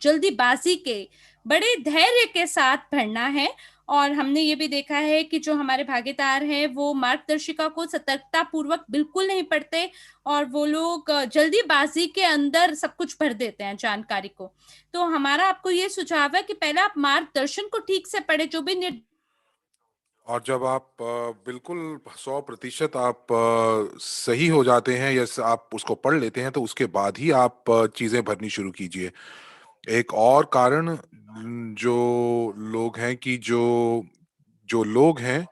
Speaker 1: जल्दीबाजी के बड़े धैर्य के साथ भरना है। और हमने ये भी देखा है कि जो हमारे भागीदार हैं वो मार्गदर्शिका को सतर्कता पूर्वक बिल्कुल नहीं पढ़ते और वो लोग जल्दीबाजी के अंदर सब कुछ भर देते हैं जानकारी को। तो हमारा आपको ये सुझाव है कि पहले आप मार्गदर्शन को ठीक से पढ़े, जो भी
Speaker 3: और जब आप बिल्कुल 100% आप सही हो जाते हैं या आप उसको पढ़ लेते हैं तो उसके बाद ही आप चीजें भरनी शुरू कीजिए। एक और कारण जो लोग हैं कि जो जो लोग हैं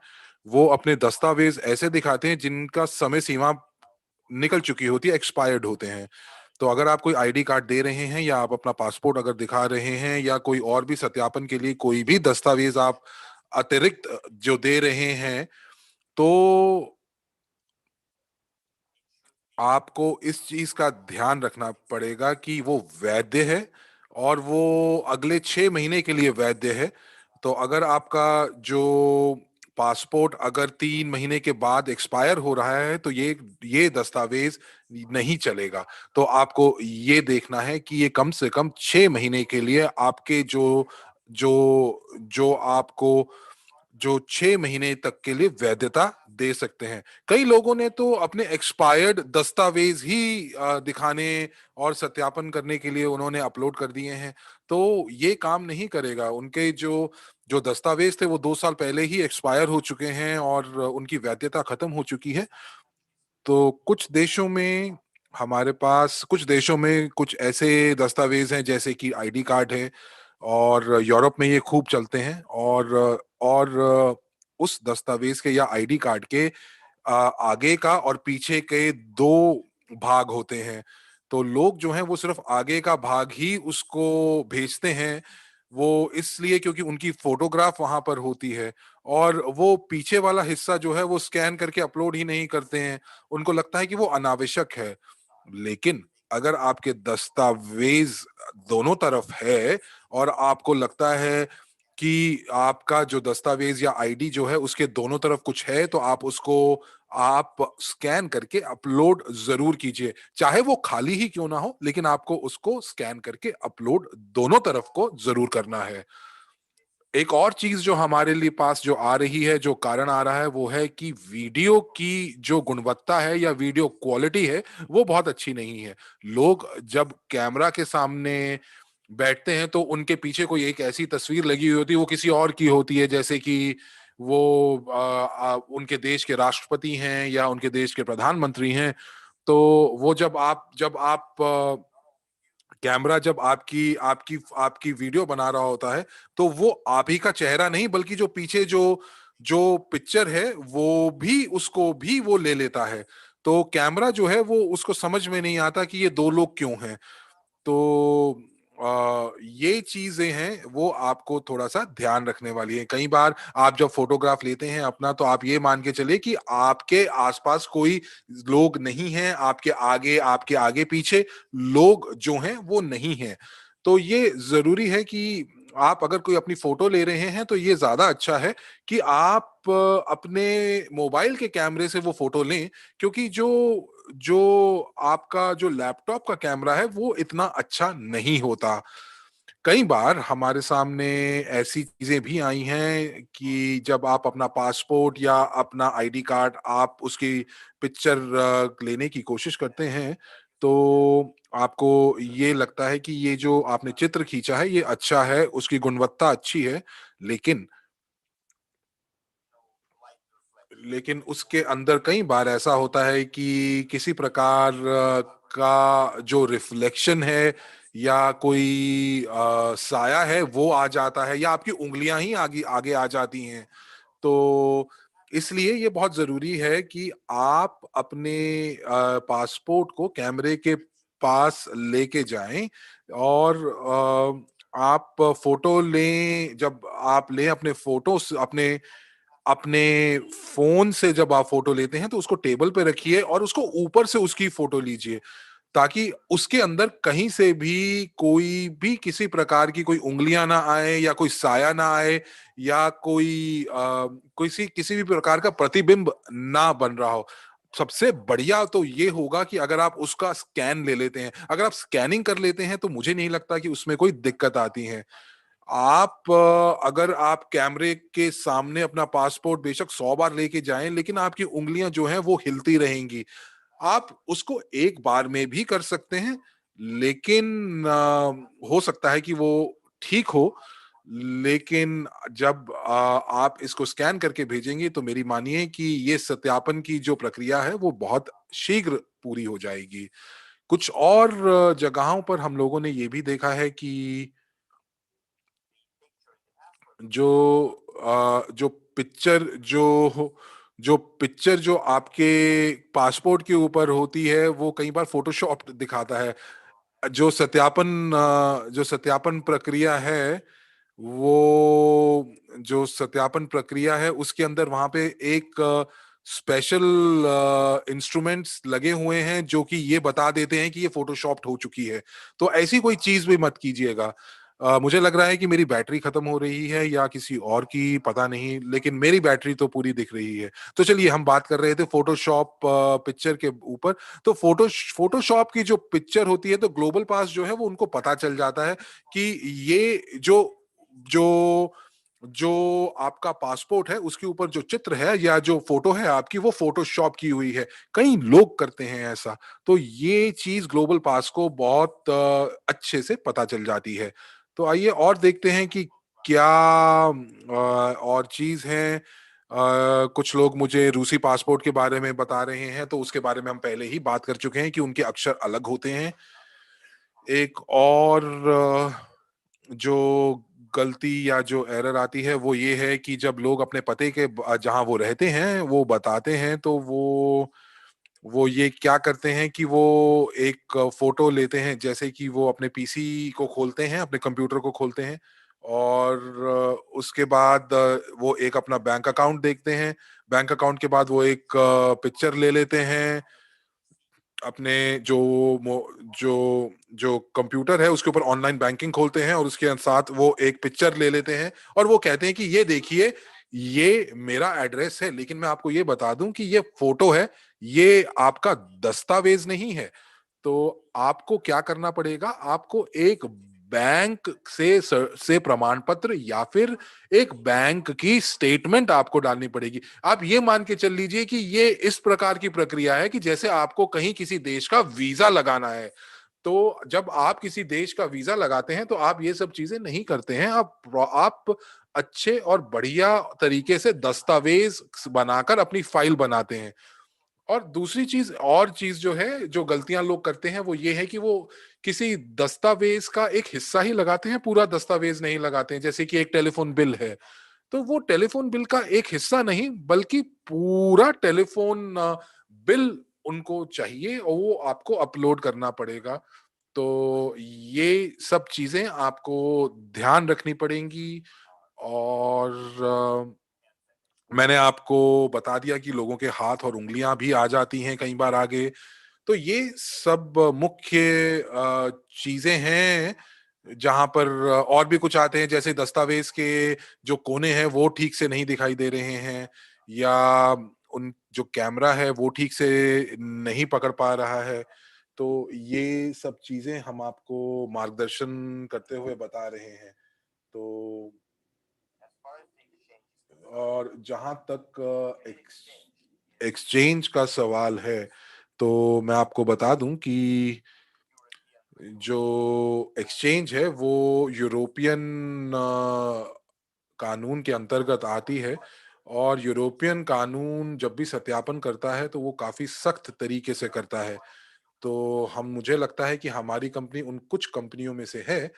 Speaker 3: वो अपने दस्तावेज ऐसे दिखाते हैं जिनका समय सीमा निकल चुकी होती है, एक्सपायर्ड होते हैं। तो अगर आप कोई आईडी कार्ड दे रहे हैं या आप अपना पासपोर्ट अगर दिखा रहे हैं या कोई और भी सत्यापन के लिए कोई भी दस्तावेज आप अतिरिक्त जो दे रहे हैं, तो आपको इस चीज का ध्यान रखना पड़ेगा कि वो वैध है और वो अगले 6 महीने के लिए वैध है। तो अगर आपका जो पासपोर्ट अगर 3 महीने के बाद एक्सपायर हो रहा है तो ये दस्तावेज नहीं चलेगा। तो आपको ये देखना है कि ये कम से कम 6 महीने के लिए आपके जो जो आपको जो 6 महीने तक के लिए वैधता दे सकते हैं। कई लोगों ने तो अपने एक्सपायर्ड दस्तावेज ही दिखाने और सत्यापन करने के लिए उन्होंने अपलोड कर दिए हैं। तो ये काम नहीं करेगा। उनके जो जो दस्तावेज थे वो 2 साल पहले ही एक्सपायर हो चुके हैं और उनकी वैधता खत्म हो चुकी है। तो कुछ देशों में कुछ ऐसे दस्तावेज हैं जैसे कि आईडी कार्ड है और यूरोप में ये खूब चलते हैं। और उस दस्तावेज के या आईडी कार्ड के आगे का और पीछे के 2 भाग होते हैं। तो लोग जो हैं वो सिर्फ आगे का भाग ही उसको भेजते हैं, वो इसलिए क्योंकि उनकी फोटोग्राफ वहां पर होती है और वो पीछे वाला हिस्सा जो है वो स्कैन करके अपलोड ही नहीं करते हैं। उनको लगता है कि वो अनावश्यक है। लेकिन अगर आपके दस्तावेज दोनों तरफ है और आपको लगता है कि आपका जो दस्तावेज या आईडी जो है उसके दोनों तरफ कुछ है, तो आप स्कैन करके अपलोड जरूर कीजिए। चाहे वो खाली ही क्यों ना हो, लेकिन आपको उसको स्कैन करके अपलोड दोनों तरफ को जरूर करना है। एक और चीज जो हमारे लिए पास जो आ रही है, जो कारण आ रहा है, वो है कि वीडियो की जो गुणवत्ता है या वीडियो क्वालिटी है वो बहुत अच्छी नहीं है। लोग जब कैमरा के सामने बैठते हैं तो उनके पीछे कोई एक ऐसी तस्वीर लगी हुई होती है, वो किसी और की होती है, जैसे कि वो उनके देश के राष्ट्रपति हैं या उनके देश के प्रधानमंत्री हैं। तो वो जब आप कैमरा जब आपकी आपकी आपकी वीडियो बना रहा होता है तो वो आप ही का चेहरा नहीं बल्कि जो पीछे जो जो पिक्चर है वो भी उसको भी वो ले लेता है। तो कैमरा जो है वो उसको समझ में नहीं आता कि ये दो लोग क्यों हैं। तो ये चीजें हैं वो आपको थोड़ा सा ध्यान रखने वाली है। कई बार आप जब फोटोग्राफ लेते हैं अपना, तो आप ये मान के चले कि आपके आसपास कोई लोग नहीं हैं, आपके आगे पीछे लोग जो हैं वो नहीं हैं। तो ये जरूरी है कि आप अगर कोई अपनी फोटो ले रहे हैं तो ये ज्यादा अच्छा है कि आप अपने मोबाइल के कैमरे से वो फोटो लें, क्योंकि जो जो आपका जो लैपटॉप का कैमरा है वो इतना अच्छा नहीं होता। कई बार हमारे सामने ऐसी चीजें भी आई हैं कि जब आप अपना पासपोर्ट या अपना आईडी कार्ड आप उसकी पिक्चर लेने की कोशिश करते हैं, तो आपको ये लगता है कि ये जो आपने चित्र खींचा है ये अच्छा है, उसकी गुणवत्ता अच्छी है, लेकिन लेकिन उसके अंदर कई बार ऐसा होता है कि किसी प्रकार का जो रिफ्लेक्शन है या कोई साया है वो आ जाता है या आपकी उंगलियां ही आगे आगे आ जाती हैं। तो इसलिए ये बहुत जरूरी है कि आप अपने पासपोर्ट को कैमरे के पास लेके जाएं और आप फोटो लें। जब आप लें अपने फोटोस अपने अपने फोन से जब आप फोटो लेते हैं तो उसको टेबल पे रखिए और उसको ऊपर से उसकी फोटो लीजिए, ताकि उसके अंदर कहीं से भी कोई भी किसी प्रकार की कोई उंगलियां ना आए या कोई साया ना आए या किसी भी प्रकार का प्रतिबिंब ना बन रहा हो। सबसे बढ़िया तो ये होगा कि अगर आप उसका स्कैन ले लेते हैं, अगर आप स्कैनिंग कर लेते हैं तो मुझे नहीं लगता कि उसमें कोई दिक्कत आती है। अगर आप कैमरे के सामने अपना पासपोर्ट बेशक 100 बार लेके जाएं, लेकिन आपकी उंगलियां जो हैं वो हिलती रहेंगी। आप उसको एक बार में भी कर सकते हैं, लेकिन हो सकता है कि वो ठीक हो। लेकिन जब आप इसको स्कैन करके भेजेंगे तो मेरी मानिए कि ये सत्यापन की जो प्रक्रिया है वो बहुत शीघ्र पूरी हो जाएगी। कुछ और जगहों पर हम लोगों ने ये भी देखा है कि जो पिक्चर जो आपके पासपोर्ट के ऊपर होती है वो कई बार फोटोशॉप दिखाता है। जो सत्यापन प्रक्रिया है, वो जो सत्यापन प्रक्रिया है उसके अंदर वहां पे एक स्पेशल इंस्ट्रूमेंट्स लगे हुए हैं जो कि ये बता देते हैं कि ये फोटोशॉप्ड हो चुकी है। तो ऐसी कोई चीज भी मत कीजिएगा। मुझे लग रहा है कि मेरी बैटरी खत्म हो रही है या किसी और की, पता नहीं, लेकिन मेरी बैटरी तो पूरी दिख रही है। तो चलिए, हम बात कर रहे थे फोटोशॉप पिक्चर के ऊपर। तो फोटोशॉप की जो पिक्चर होती है, तो ग्लोबल पास जो है वो उनको पता चल जाता है कि ये जो जो जो आपका पासपोर्ट है उसके ऊपर जो चित्र है या जो फोटो है आपकी, वो फोटोशॉप की हुई है। कई लोग करते हैं ऐसा। तो ये चीज ग्लोबल पास को बहुत अच्छे से पता चल जाती है। तो आइए और देखते हैं कि क्या और चीज है। कुछ लोग मुझे रूसी पासपोर्ट के बारे में बता रहे हैं, तो उसके बारे में हम पहले ही बात कर चुके हैं कि उनके अक्षर अलग होते हैं। एक और जो गलती या जो एरर आती है वो ये है कि जब लोग अपने पते के जहाँ वो रहते हैं वो बताते हैं, तो वो ये क्या करते हैं कि वो एक फोटो लेते हैं, जैसे कि वो अपने पीसी को खोलते हैं, अपने कंप्यूटर को खोलते हैं, और उसके बाद वो एक अपना बैंक अकाउंट देखते हैं। बैंक अकाउंट के बाद वो एक पिक्चर ले लेते हैं अपने जो जो कंप्यूटर है उसके ऊपर, ऑनलाइन बैंकिंग खोलते हैं, और उसके साथ वो एक पिक्चर ले लेते हैं और वो कहते हैं कि ये देखिए, ये मेरा एड्रेस है। लेकिन मैं आपको ये बता दूं कि ये फोटो है, ये आपका दस्तावेज नहीं है। तो आपको क्या करना पड़ेगा? आपको एक बैंक से प्रमाण पत्र या फिर एक बैंक की स्टेटमेंट आपको डालनी पड़ेगी। आप ये मान के चल लीजिए कि ये इस प्रकार की प्रक्रिया है कि जैसे आपको कहीं किसी देश का वीजा लगाना है। तो जब आप किसी देश का वीजा लगाते हैं तो आप ये सब चीजें नहीं करते हैं। आप अच्छे और बढ़िया तरीके से दस्तावेज बनाकर अपनी फाइल बनाते हैं। और दूसरी चीज जो है, जो गलतियां लोग करते हैं, वो ये है कि वो किसी दस्तावेज का एक हिस्सा ही लगाते हैं, पूरा दस्तावेज नहीं लगाते हैं। जैसे कि एक टेलीफोन बिल है, तो वो टेलीफोन बिल का एक हिस्सा नहीं बल्कि पूरा टेलीफोन बिल उनको चाहिए और वो आपको अपलोड करना पड़ेगा। तो ये सब चीजें आपको ध्यान रखनी पड़ेंगी। और मैंने आपको बता दिया कि लोगों के हाथ और उंगलियां भी आ जाती हैं कई बार आगे। तो ये सब मुख्य चीजें हैं जहां पर और भी कुछ आते हैं, जैसे दस्तावेज के जो कोने हैं वो ठीक से नहीं दिखाई दे रहे हैं, या उन जो कैमरा है वो ठीक से नहीं पकड़ पा रहा है। तो ये सब चीजें हम आपको मार्गदर्शन करते हुए बता रहे हैं। तो और जहां तक एक्सचेंज का सवाल है, तो मैं आपको बता दूं कि जो एक्सचेंज है वो यूरोपियन कानून के अंतर्गत आती है। और यूरोपियन कानून जब भी सत्यापन करता है तो वो काफी सख्त तरीके से करता है। तो हम मुझे लगता है कि हमारी कंपनी उन कुछ कंपनियों में से है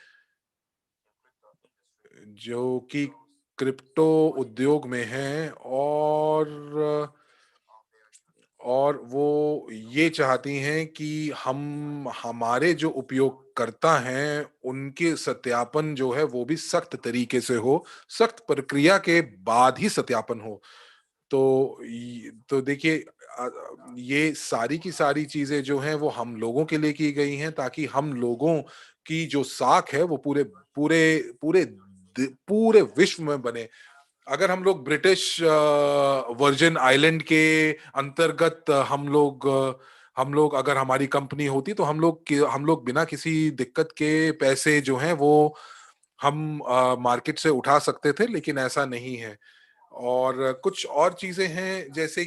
Speaker 3: जो कि क्रिप्टो उद्योग में है, और वो ये चाहती हैं कि हम हमारे जो उपयोगकर्ता हैं उनके सत्यापन जो है वो भी सख्त तरीके से हो, सख्त प्रक्रिया के बाद ही सत्यापन हो। तो देखिए, ये सारी की सारी चीजें जो हैं वो हम लोगों के लिए की गई हैं, ताकि हम लोगों की जो साख है वो पूरे पूरे पूरे पूरे विश्व में बने। अगर हम लोग ब्रिटिश वर्जिन आइलैंड के अंतर्गत हम लोग अगर हमारी कंपनी होती तो हम लोग बिना किसी दिक्कत के पैसे जो हैं वो हम मार्केट से उठा सकते थे, लेकिन ऐसा नहीं है। और कुछ और चीजें हैं, जैसे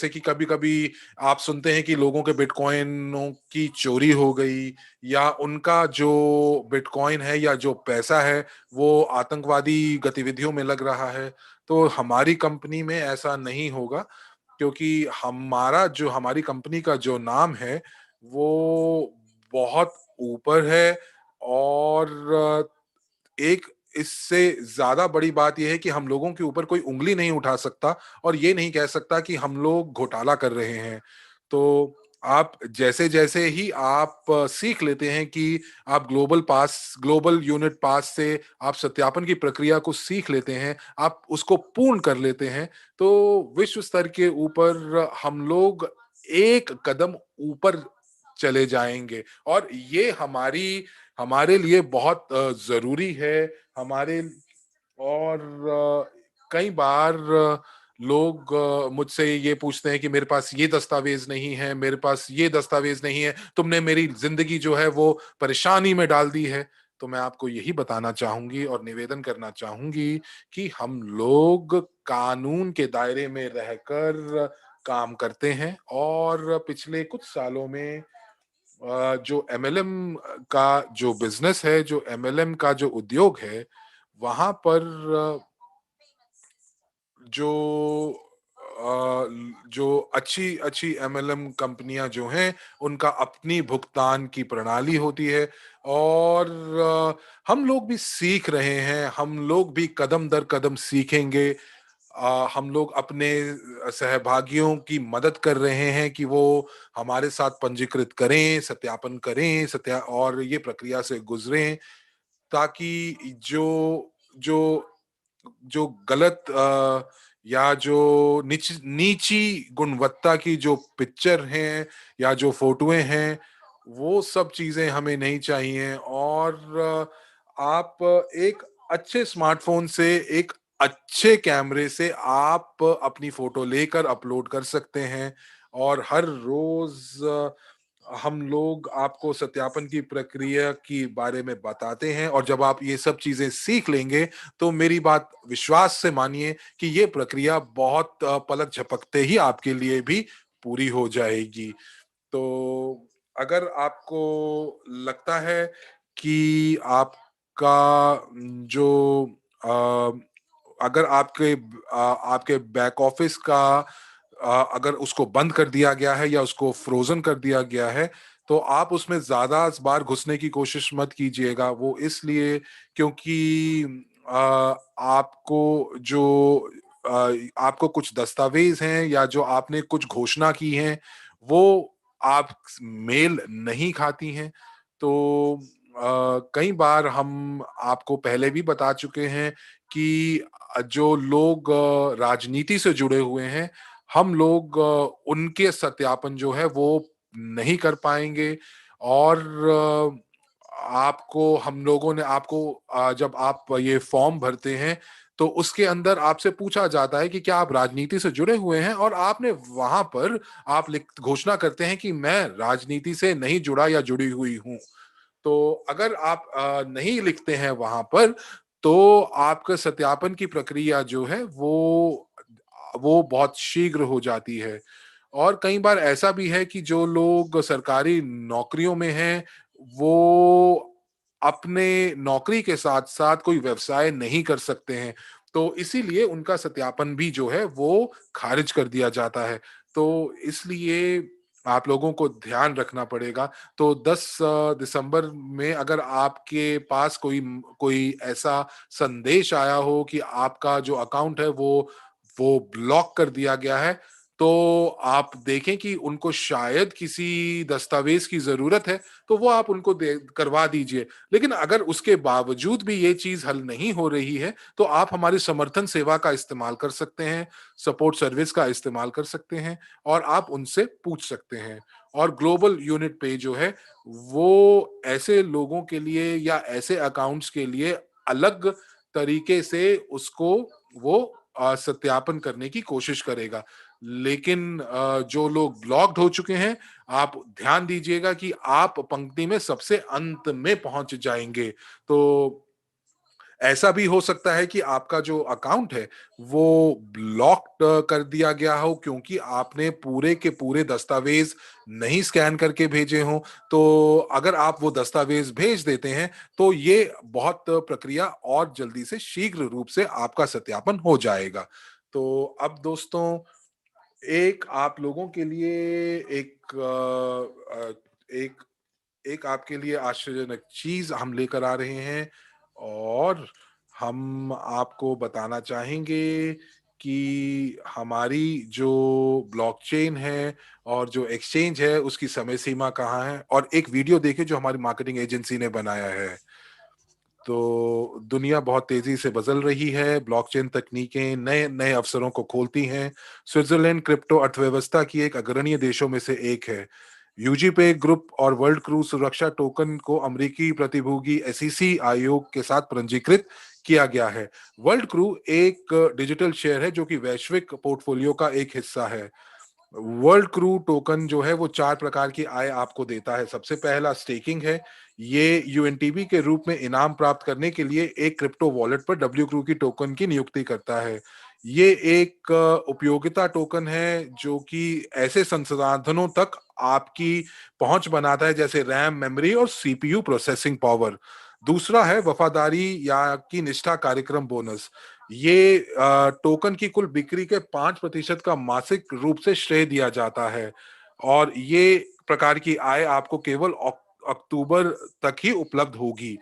Speaker 3: कि कभी कभी आप सुनते हैं कि लोगों के बिटकॉइनों की चोरी हो गई, या उनका जो बिटकॉइन है या जो पैसा है वो आतंकवादी गतिविधियों में लग रहा है। तो हमारी कंपनी में ऐसा नहीं होगा, क्योंकि हमारी कंपनी का जो नाम है वो बहुत ऊपर है। और एक इससे ज्यादा बड़ी बात यह है कि हम लोगों के ऊपर कोई उंगली नहीं उठा सकता और ये नहीं कह सकता कि हम लोग घोटाला कर रहे हैं। तो आप जैसे जैसे ही आप सीख लेते हैं कि आप ग्लोबल यूनिट पास से आप सत्यापन की प्रक्रिया को सीख लेते हैं, आप उसको पूर्ण कर लेते हैं, तो विश्व स्तर के ऊपर हम लोग एक कदम ऊपर चले जाएंगे। और ये हमारे लिए बहुत जरूरी है। हमारे और कई बार लोग मुझसे ये पूछते हैं कि मेरे पास ये दस्तावेज नहीं है, मेरे पास ये दस्तावेज नहीं है, तुमने मेरी जिंदगी जो है वो परेशानी में डाल दी है। तो मैं आपको यही बताना चाहूंगी और निवेदन करना चाहूंगी कि हम लोग कानून के दायरे में रहकर काम करते हैं। और पिछले कुछ सालों में जो एमएलएम का जो बिजनेस है, जो एमएलएम का जो उद्योग है, वहां पर जो जो अच्छी अच्छी एमएलएम कंपनियां जो हैं, उनका अपनी भुगतान की प्रणाली होती है। और हम लोग भी सीख रहे हैं, हम लोग भी कदम दर कदम सीखेंगे। हम लोग अपने सहभागियों की मदद कर रहे हैं कि वो हमारे साथ पंजीकृत करें, सत्यापन करें, और ये प्रक्रिया से गुजरें, ताकि जो जो जो गलत या जो नीची गुणवत्ता की जो पिक्चर हैं या जो फोटोएं हैं, वो सब चीजें हमें नहीं चाहिए। और आप एक अच्छे स्मार्टफोन से, एक अच्छे कैमरे से आप अपनी फोटो लेकर अपलोड कर सकते हैं। और हर रोज हम लोग आपको सत्यापन की प्रक्रिया के बारे में बताते हैं। और जब आप ये सब चीजें सीख लेंगे, तो मेरी बात विश्वास से मानिए कि ये प्रक्रिया बहुत पलक झपकते ही आपके लिए भी पूरी हो जाएगी। तो अगर आपको लगता है कि आपका जो अगर आपके बैक ऑफिस का अगर उसको बंद कर दिया गया है या उसको फ्रोजन कर दिया गया है, तो आप उसमें ज्यादा बार घुसने की कोशिश मत कीजिएगा। वो इसलिए क्योंकि आपको कुछ दस्तावेज हैं या जो आपने कुछ घोषणा की हैं, वो आप मेल नहीं खाती हैं। तो कई बार हम आपको पहले भी बता चुके हैं कि जो लोग राजनीति से जुड़े हुए हैं, हम लोग उनके सत्यापन जो है वो नहीं कर पाएंगे। और आपको हम लोगों ने आपको जब आप ये फॉर्म भरते हैं, तो उसके अंदर आपसे पूछा जाता है कि क्या आप राजनीति से जुड़े हुए हैं, और आपने वहां पर आप घोषणा करते हैं कि मैं राजनीति से नहीं जुड़ा या जुड़ी हुई हूं। तो अगर आप नहीं लिखते हैं वहां पर, तो आपका सत्यापन की प्रक्रिया जो है वो बहुत शीघ्र हो जाती है। और कई बार ऐसा भी है कि जो लोग सरकारी नौकरियों में हैं, वो अपने नौकरी के साथ साथ कोई व्यवसाय नहीं कर सकते हैं, तो इसीलिए उनका सत्यापन भी जो है वो खारिज कर दिया जाता है। तो इसलिए आप लोगों को ध्यान रखना पड़ेगा। तो 10 दिसंबर में अगर आपके पास कोई कोई ऐसा संदेश आया हो कि आपका जो अकाउंट है वो ब्लॉक कर दिया गया है, तो आप देखें कि उनको शायद किसी दस्तावेज की जरूरत है, तो वो आप उनको करवा दीजिए। लेकिन अगर उसके बावजूद भी ये चीज हल नहीं हो रही है, तो आप हमारी समर्थन सेवा का इस्तेमाल कर सकते हैं, सपोर्ट सर्विस का इस्तेमाल कर सकते हैं, और आप उनसे पूछ सकते हैं। और ग्लोबल यूनिट पे जो है वो ऐसे लोगों के लिए या ऐसे अकाउंट्स के लिए अलग तरीके से उसको वो सत्यापन करने की कोशिश करेगा। लेकिन जो लोग ब्लॉक्ड हो चुके हैं, आप ध्यान दीजिएगा कि आप पंक्ति में सबसे अंत में पहुंच जाएंगे। तो ऐसा भी हो सकता है कि आपका जो अकाउंट है वो ब्लॉक्ड कर दिया गया हो, क्योंकि आपने पूरे के पूरे दस्तावेज नहीं स्कैन करके भेजे हों। तो अगर आप वो दस्तावेज भेज देते हैं, तो ये बहुत प्रक्रिया और जल्दी से शीघ्र रूप से आपका सत्यापन हो जाएगा। तो अब दोस्तों, एक आप लोगों के लिए एक एक एक आपके लिए आश्चर्यजनक चीज हम लेकर आ रहे हैं, और हम आपको बताना चाहेंगे कि हमारी जो ब्लॉकचेन है और जो एक्सचेंज है उसकी समय सीमा कहाँ है, और एक वीडियो देखें जो हमारी मार्केटिंग एजेंसी ने बनाया है। तो दुनिया बहुत तेजी से बदल रही है, ब्लॉकचेन तकनीकें नए नए अवसरों को खोलती हैं। स्विट्जरलैंड क्रिप्टो अर्थव्यवस्था की एक अग्रणी देशों में से एक है। यूजीपे ग्रुप और वर्ल्ड क्रूज सुरक्षा टोकन को अमेरिकी प्रतिभूति एसईसी आयोग के साथ पंजीकृत किया गया है। वर्ल्ड क्रू एक डिजिटल शेयर है जो कि वैश्विक पोर्टफोलियो का एक हिस्सा है। वर्ल्ड क्रू टोकन जो है वो 4 प्रकार की आय आपको देता है। सबसे पहला स्टेकिंग है। ये यूएनटीबी के रूप में इनाम प्राप्त करने के लिए एक क्रिप्टो वॉलेट पर डब्ल्यू क्रू की टोकन की नियुक्ति करता है। ये एक उपयोगिता टोकन है जो कि ऐसे संसाधनों तक आपकी पहुंच बनाता है जैसे रैम, मेमोरी और सीपीयू प्रोसेसिंग पावर। दूसरा है वफादारी या की निष्ठा कार्यक्रम बोनस। ये टोकन की कुल बिक्री के 5% का मासिक रूप से श्रेय दिया जाता है, और ये प्रकार की आय आपको केवल अक्टूबर तक ही उपलब्ध होगी।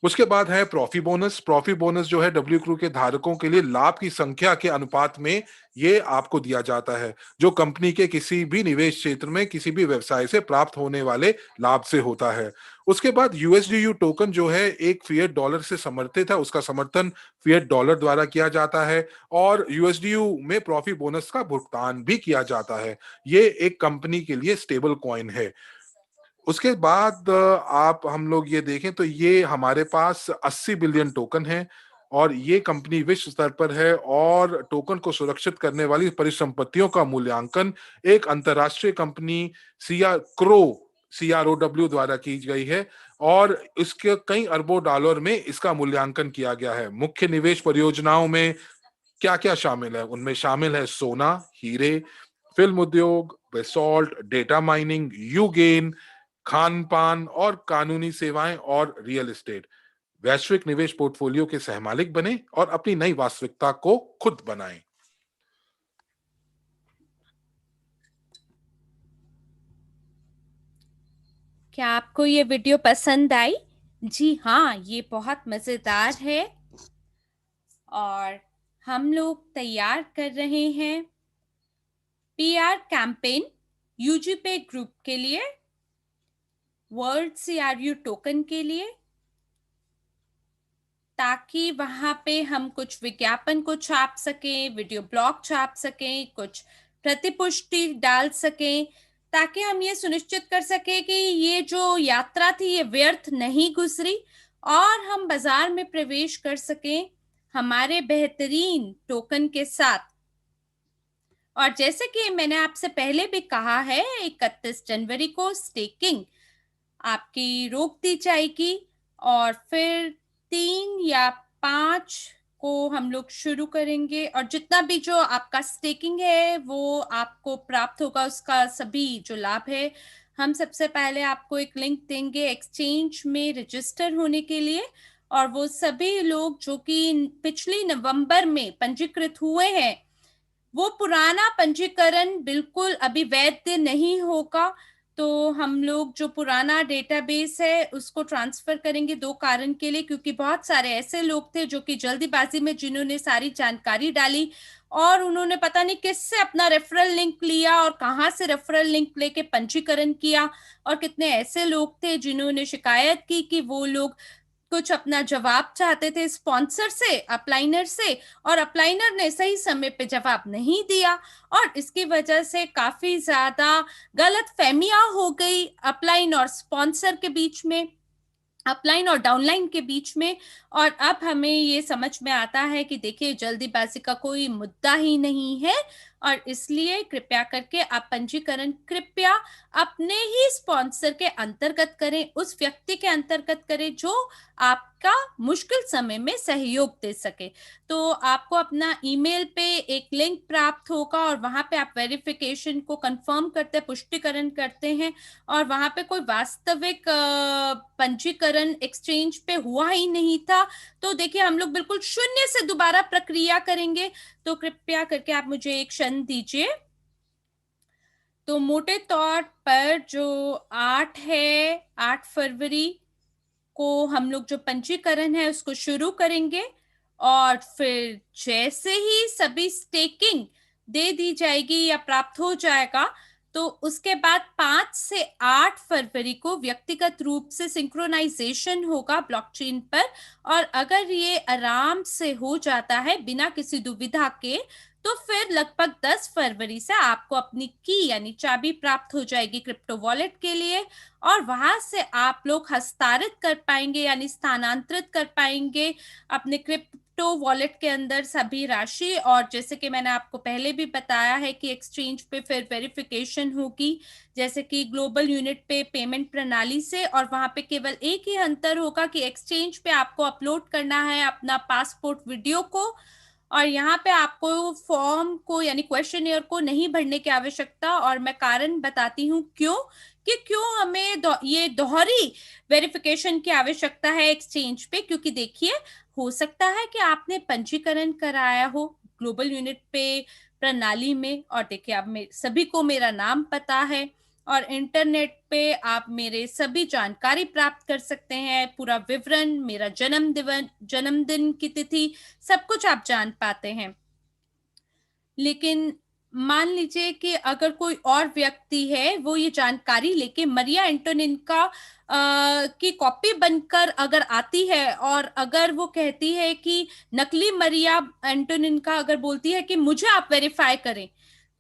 Speaker 3: उसके बाद है प्रॉफी बोनस। प्रॉफी बोनस जो है डब्ल्यू क्रू के धारकों के लिए लाभ की संख्या के अनुपात में ये आपको दिया जाता है, जो कंपनी के किसी भी निवेश क्षेत्र में किसी भी व्यवसाय से प्राप्त होने वाले लाभ से होता है। उसके बाद यूएसडीयू टोकन जो है एक फिएट डॉलर से समर्थित है, उसका समर्थन फिएट डॉलर द्वारा किया जाता है, और यूएसडीयू में प्रॉफी बोनस का भुगतान भी किया जाता है। ये एक कंपनी के लिए स्टेबल कॉइन है। उसके बाद आप हम लोग ये देखें तो ये हमारे पास 80 बिलियन टोकन है, और ये कंपनी विश्व स्तर पर है, और टोकन को सुरक्षित करने वाली परिसंपत्तियों का मूल्यांकन एक अंतरराष्ट्रीय कंपनी सीआरओडब्ल्यू द्वारा की गई है, और इसके कई अरबों डॉलर में इसका मूल्यांकन किया गया है। मुख्य निवेश परियोजनाओं में क्या क्या शामिल है? उनमें शामिल है सोना, हीरे, फिल्म उद्योग, basalt, data mining, Eugene, Khan पान और कानूनी सेवाएं और रियल एस्टेट। वैश्विक निवेश पोर्टफोलियो के सहमालिक बने और अपनी नई वास्तविकता को खुद बनाएं।
Speaker 1: क्या आपको ये वीडियो पसंद आई? जी हाँ, ये बहुत मजेदार है, और हम लोग तैयार कर रहे हैं पीआर कैंपेन यूजीपे ग्रुप के लिए, वर्ल्ड सीआरयू टोकन के लिए, ताकि वहां पे हम कुछ विज्ञापन को छाप सकें, वीडियो ब्लॉग छाप सकें, कुछ प्रतिपुष्टि डाल सकें, ताकि हम ये सुनिश्चित कर सकें कि ये जो यात्रा थी ये व्यर्थ नहीं गुजरी, और हम बाजार में प्रवेश कर सकें हमारे बेहतरीन टोकन के साथ। और जैसे कि मैंने आपसे पहले भी कहा है, 31 जनवरी को स्टेकिंग आपकी रोक दी जाएगी, और फिर 3 या 5 को हम लोग शुरू करेंगे, और जितना भी जो आपका स्टेकिंग है वो आपको प्राप्त होगा, उसका सभी जो लाभ है हम सबसे पहले आपको एक लिंक देंगे एक्सचेंज में रजिस्टर होने के लिए, और वो सभी लोग जो कि पिछली नवंबर में पंजीकृत हुए हैं, वो पुराना पंजीकरण बिल्कुल अभी वैध नहीं होगा। तो हम लोग जो पुराना डेटाबेस है उसको ट्रांसफर करेंगे 2 कारण के लिए, क्योंकि बहुत सारे ऐसे लोग थे जो कि जल्दीबाजी में जिन्होंने सारी जानकारी डाली, और उन्होंने पता नहीं किससे अपना रेफरल लिंक लिया और कहाँ से रेफरल लिंक लेके पंजीकरण किया, और कितने ऐसे लोग थे जिन्होंने शिकायत की कि वो लोग कुछ अपना जवाब चाहते थे स्पॉन्सर से, अपलाइनर से, और अपलाइनर ने सही समय पे जवाब नहीं दिया, और इसकी वजह से काफी ज्यादा गलत फहमियां हो गई अपलाइन और स्पॉन्सर के बीच में, अपलाइन और डाउनलाइन के बीच में। और अब हमें ये समझ में आता है कि देखिए जल्दीबाजी का कोई मुद्दा ही नहीं है, और इसलिए कृपया करके आप पंजीकरण कृपया अपने ही स्पॉन्सर के अंतर्गत करें, उस व्यक्ति के अंतर्गत करें जो आपका मुश्किल समय में सहयोग दे सके। तो आपको अपना ईमेल पे एक लिंक प्राप्त होगा, और वहां पे आप वेरिफिकेशन को कंफर्म करते हैं, पुष्टिकरण करते हैं, और वहां पे कोई वास्तविक पंजीकरण एक्सचेंज पे हुआ ही नहीं था। तो देखिए हम लोग बिल्कुल शून्य से दोबारा प्रक्रिया करेंगे, तो कृपया करके आप मुझे एक क्षण दीजिए। तो मोटे तौर पर जो 8 फरवरी को हम लोग जो पंजीकरण है उसको शुरू करेंगे, और फिर जैसे ही सभी स्टेकिंग दे दी जाएगी या प्राप्त हो जाएगा, तो उसके बाद 5 से 8 फरवरी को व्यक्तिगत रूप से सिंक्रोनाइजेशन होगा ब्लॉकचेन पर। और अगर ये आराम से हो जाता है बिना किसी दुविधा के, तो फिर लगभग 10 फरवरी से आपको अपनी की यानी चाबी प्राप्त हो जाएगी क्रिप्टो वॉलेट के लिए, और वहां से आप लोग हस्तांतरित कर पाएंगे यानी स्थानांतरित कर पाएंगे अपने क्रिप्टो वॉलेट के अंदर सभी राशि। और जैसे कि मैंने आपको पहले भी बताया है कि एक्सचेंज पे फिर वेरिफिकेशन होगी, जैसे कि ग्लोबल यूनिट पे पेमेंट प्रणाली से, और वहां पे केवल एक ही अंतर होगा कि एक्सचेंज पे आपको अपलोड करना है अपना पासपोर्ट वीडियो को, और यहाँ पे आपको फॉर्म को यानी क्वेश्चनियर को नहीं भरने की आवश्यकता। और मैं कारण बताती हूँ क्यों हमें ये दोहरी वेरिफिकेशन की आवश्यकता है एक्सचेंज पे, क्योंकि देखिए हो सकता है कि आपने पंजीकरण कराया हो ग्लोबल यूनिट पे प्रणाली में, और देखिए अब सभी को मेरा नाम पता है, और इंटरनेट पे आप मेरे सभी जानकारी प्राप्त कर सकते हैं, पूरा विवरण, मेरा जन्मदिन की तिथि, सब कुछ आप जान पाते हैं। लेकिन मान लीजिए कि अगर कोई और व्यक्ति है वो ये जानकारी लेके मरिया एंटोनिका की कॉपी बनकर अगर आती है, और अगर वो कहती है कि नकली मरिया एंटोनिका अगर बोलती है कि मुझे आप वेरीफाई करें,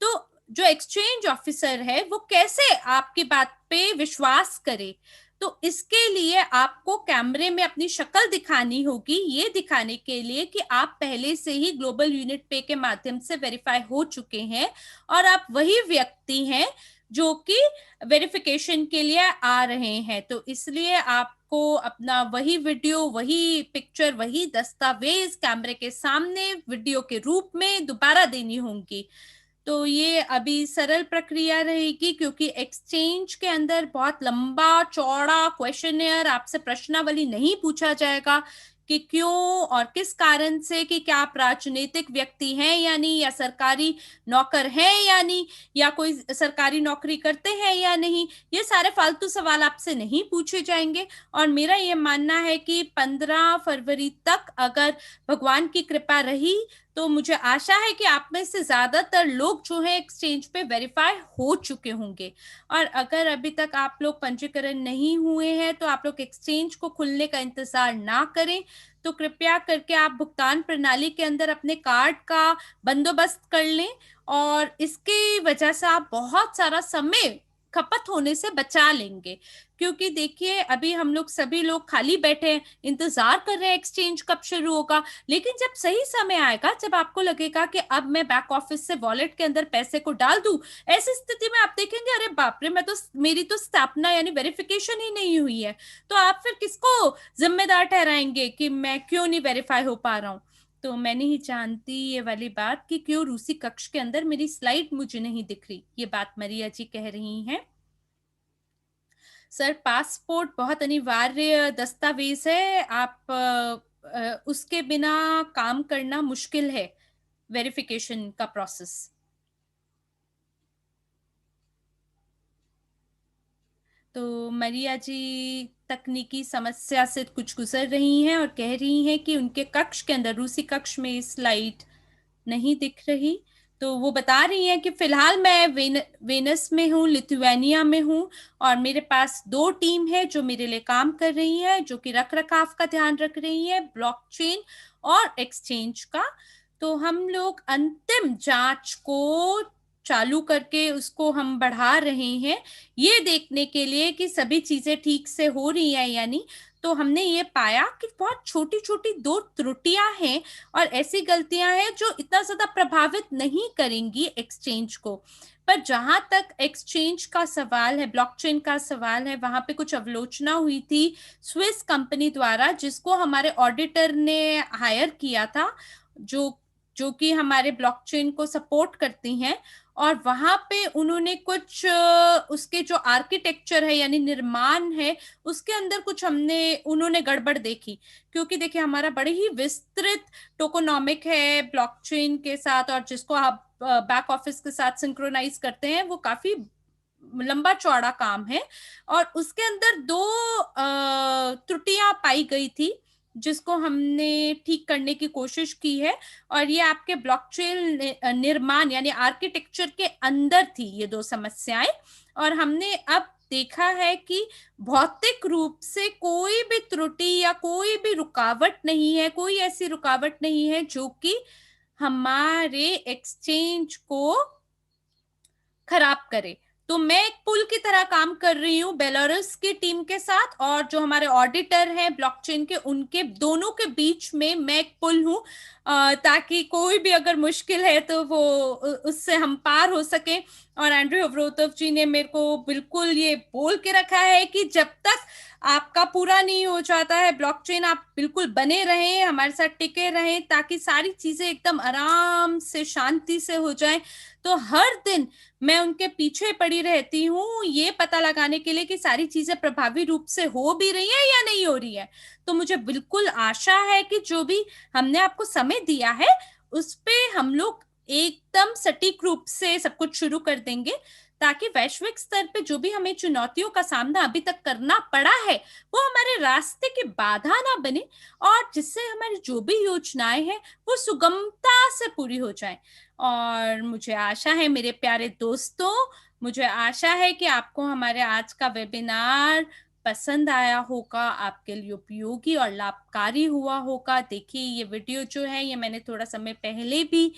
Speaker 1: तो जो एक्सचेंज ऑफिसर है वो कैसे आपकी बात पे विश्वास करे? तो इसके लिए आपको कैमरे में अपनी शक्ल दिखानी होगी, ये दिखाने के लिए कि आप पहले से ही ग्लोबल यूनिट पे के माध्यम से वेरीफाई हो चुके हैं, और आप वही व्यक्ति हैं जो कि वेरिफिकेशन के लिए आ रहे हैं। तो इसलिए आपको अपना वही वीडियो, वही पिक्चर, वही दस्तावेज कैमरे के सामने वीडियो के रूप में दोबारा देनी होंगी। तो ये अभी सरल प्रक्रिया रहेगी, क्योंकि एक्सचेंज के अंदर बहुत लंबा चौड़ा क्वेश्चनियर आपसे प्रश्नावली नहीं पूछा जाएगा कि क्यों और किस कारण से, कि क्या आप राजनीतिक व्यक्ति हैं या नहीं, या सरकारी नौकर हैं या नहीं, या कोई सरकारी नौकरी करते हैं या नहीं। ये सारे फालतू सवाल आपसे नहीं पूछे जाएंगे। और मेरा ये मानना है कि 15 फरवरी तक अगर भगवान की कृपा रही, तो मुझे आशा है कि आप में से ज्यादातर लोग जो है एक्सचेंज पे वेरीफाई हो चुके होंगे। और अगर अभी तक आप लोग पंजीकरण नहीं हुए हैं, तो आप लोग एक्सचेंज को खुलने का इंतजार ना करें। तो कृपया करके आप भुगतान प्रणाली के अंदर अपने कार्ड का बंदोबस्त कर लें, और इसकी वजह से आप बहुत सारा समय खपत होने से बचा लेंगे। क्योंकि देखिए अभी हम लोग सभी लोग खाली बैठे हैं, इंतजार कर रहे हैं एक्सचेंज कब शुरू होगा। लेकिन जब सही समय आएगा, जब आपको लगेगा कि अब मैं बैक ऑफिस से वॉलेट के अंदर पैसे को डाल दूं, ऐसी स्थिति में आप देखेंगे अरे बाप रे, मेरी तो स्थापना यानी वेरिफिकेशन ही नहीं हुई है। तो आप फिर किसको जिम्मेदार ठहराएंगे कि मैं क्यों नहीं वेरीफाई हो पा रहा हूँ? तो मैं नहीं जानती ये वाली बात कि क्यों रूसी कक्ष के अंदर मेरी स्लाइड मुझे नहीं दिख रही। ये बात मरिया जी कह रही हैं। सर पासपोर्ट बहुत अनिवार्य दस्तावेज है, आप उसके बिना काम करना मुश्किल है, वेरिफिकेशन का प्रोसेस। तो मरिया जी तकनीकी समस्या से कुछ गुजर रही हैं और कह रही हैं कि उनके कक्ष के अंदर, रूसी कक्ष में स्लाइड नहीं दिख रही। तो वो बता रही हैं कि फिलहाल मैं वेनस में हूँ, लिथुआनिया में हूँ, और मेरे पास 2 टीम है जो मेरे लिए काम कर रही है, जो कि रख रखाव का ध्यान रख रही है, ब्लॉकचेन और एक्सचेंज का। तो हम लोग अंतिम जांच को चालू करके उसको हम बढ़ा रहे हैं, ये देखने के लिए कि सभी चीजें ठीक से हो रही है या नहीं। तो हमने ये पाया कि बहुत छोटी छोटी 2 त्रुटियां हैं, और ऐसी गलतियां हैं जो इतना ज्यादा प्रभावित नहीं करेंगी एक्सचेंज को। पर जहां तक एक्सचेंज का सवाल है, ब्लॉकचेन का सवाल है, वहां पे कुछ आलोचना हुई थी स्विस कंपनी द्वारा, जिसको हमारे ऑडिटर ने हायर किया था, जो कि हमारे ब्लॉकचेन को सपोर्ट करती हैं। और वहां पे उन्होंने कुछ उसके जो आर्किटेक्चर है यानी निर्माण है, उसके अंदर कुछ उन्होंने गड़बड़ देखी। क्योंकि देखिए हमारा बड़े ही विस्तृत टोकोनॉमिक है ब्लॉकचेन के साथ, और जिसको आप बैक ऑफिस के साथ सिंक्रोनाइज करते हैं, वो काफी लंबा चौड़ा काम है, और उसके अंदर 2 त्रुटियां पाई गई थी जिसको हमने ठीक करने की कोशिश की है, और ये आपके ब्लॉकचेन निर्माण यानी आर्किटेक्चर के अंदर थी ये 2 समस्याएं। और हमने अब देखा है कि भौतिक रूप से कोई भी त्रुटि या कोई भी रुकावट नहीं है, कोई ऐसी रुकावट नहीं है जो कि हमारे एक्सचेंज को खराब करे। तो मैं एक पुल की तरह काम कर रही हूँ बेलारूस की टीम के साथ, और जो हमारे ऑडिटर हैं ब्लॉकचेन के, उनके दोनों के बीच में मैं एक पुल हूँ, ताकि कोई भी अगर मुश्किल है तो वो उससे हम पार हो सके। और एंड्रयू होवरोतोव जी ने मेरे को बिल्कुल ये बोल के रखा है कि जब तक आपका पूरा नहीं हो जाता है ब्लॉकचेन, आप बिल्कुल बने रहें, हमारे साथ टिके रहें, ताकि सारी चीजें एकदम आराम से शांति से हो जाएं। तो हर दिन मैं उनके पीछे पड़ी रहती हूँ ये पता लगाने के लिए कि सारी चीजें प्रभावी रूप से हो भी रही है या नहीं हो रही है। तो मुझे बिल्कुल आशा है कि जो भी हमने आपको समय दिया है उस पे हम लोग एकदम सटीक रूप से सब कुछ शुरू कर देंगे, ताकि वैश्विक स्तर पे जो भी हमें चुनौतियों का सामना अभी तक करना पड़ा है वो हमारे रास्ते की बाधा ना बने, और जिससे हमारी जो भी योजनाएं हैं वो सुगमता से पूरी हो जाए। और मुझे आशा है मेरे प्यारे दोस्तों, मुझे आशा है कि आपको हमारे आज का वेबिनार पसंद आया होगा, आपके लिए उपयोगी और लाभकारी हुआ होगा। देखिए ये वीडियो जो है ये मैंने थोड़ा समय पहले भी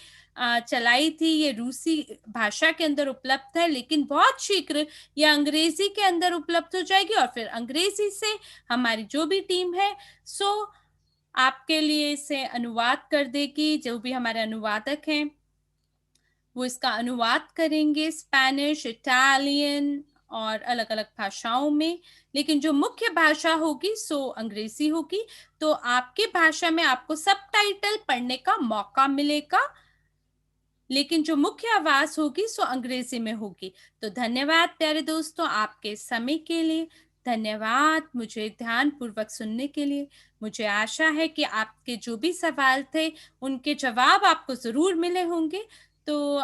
Speaker 1: चलाई थी, ये रूसी भाषा के अंदर उपलब्ध है, लेकिन बहुत शीघ्र ये अंग्रेजी के अंदर उपलब्ध हो जाएगी, और फिर अंग्रेजी से हमारी जो भी टीम है सो आपके लिए इसे अनुवाद कर देगी। जो भी हमारे अनुवादक हैं वो इसका अनुवाद करेंगे स्पेनिश, इटालियन और अलग अलग भाषाओं में, लेकिन जो मुख्य भाषा होगी सो अंग्रेजी होगी। तो आपकी भाषा में आपको सबटाइटल पढ़ने का मौका मिलेगा, लेकिन जो मुख्य आवाज होगी सो अंग्रेजी में होगी। तो धन्यवाद प्यारे दोस्तों आपके समय के लिए, धन्यवाद मुझे ध्यान पूर्वक सुनने के लिए। मुझे आशा है कि आपके जो भी सवाल थे उनके जवाब आपको जरूर मिले होंगे। तो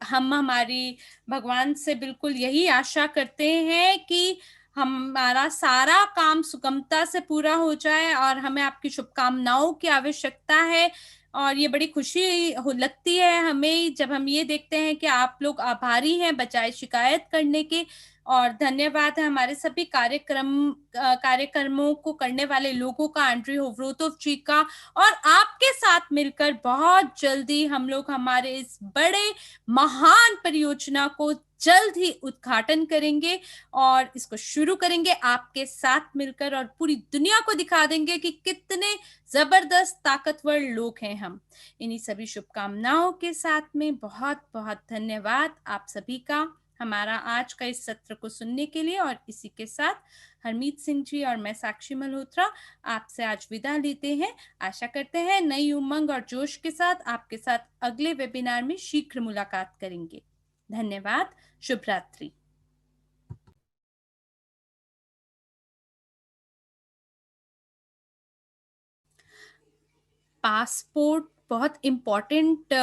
Speaker 1: हम हमारी भगवान से बिल्कुल यही आशा करते हैं कि हमारा सारा काम सुगमता से पूरा हो जाए, और हमें आपकी शुभकामनाओं की आवश्यकता है। और ये बड़ी खुशी लगती है हमें जब हम ये देखते हैं कि आप लोग आभारी हैं बजाय शिकायत करने के। और धन्यवाद है हमारे सभी कार्यक्रमों को करने वाले लोगों का, एंड्रयू होवरोतोव जी का। और आपके साथ मिलकर बहुत जल्दी हम लोग हमारे इस बड़े महान परियोजना को जल्द ही उद्घाटन करेंगे, और इसको शुरू करेंगे आपके साथ मिलकर, और पूरी दुनिया को दिखा देंगे कि कितने जबरदस्त ताकतवर लोग हैं हम। इन्हीं सभी शुभकामनाओं के साथ में बहुत बहुत धन्यवाद आप सभी का हमारा आज का इस सत्र को सुनने के लिए। और इसी के साथ हरमीत सिंह जी और मैं साक्षी मल्होत्रा आपसे आज विदा लेते हैं। आशा करते हैं नई उमंग और जोश के साथ आपके साथ अगले वेबिनार में शीघ्र मुलाकात करेंगे। धन्यवाद, शुभ रात्रि। पासपोर्ट बहुत इम्पोर्टेंट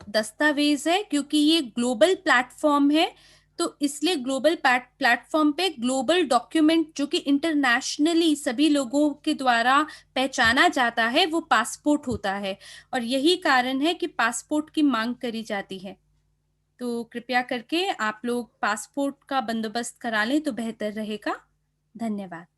Speaker 1: दस्तावेज है, क्योंकि ये ग्लोबल प्लेटफॉर्म है, तो इसलिए ग्लोबल प्लेटफॉर्म पे ग्लोबल डॉक्यूमेंट जो कि इंटरनेशनली सभी लोगों के द्वारा पहचाना जाता है वो पासपोर्ट होता है, और यही कारण है कि पासपोर्ट की मांग करी जाती है। तो कृपया करके आप लोग पासपोर्ट का बंदोबस्त करा लें तो बेहतर रहेगा। धन्यवाद।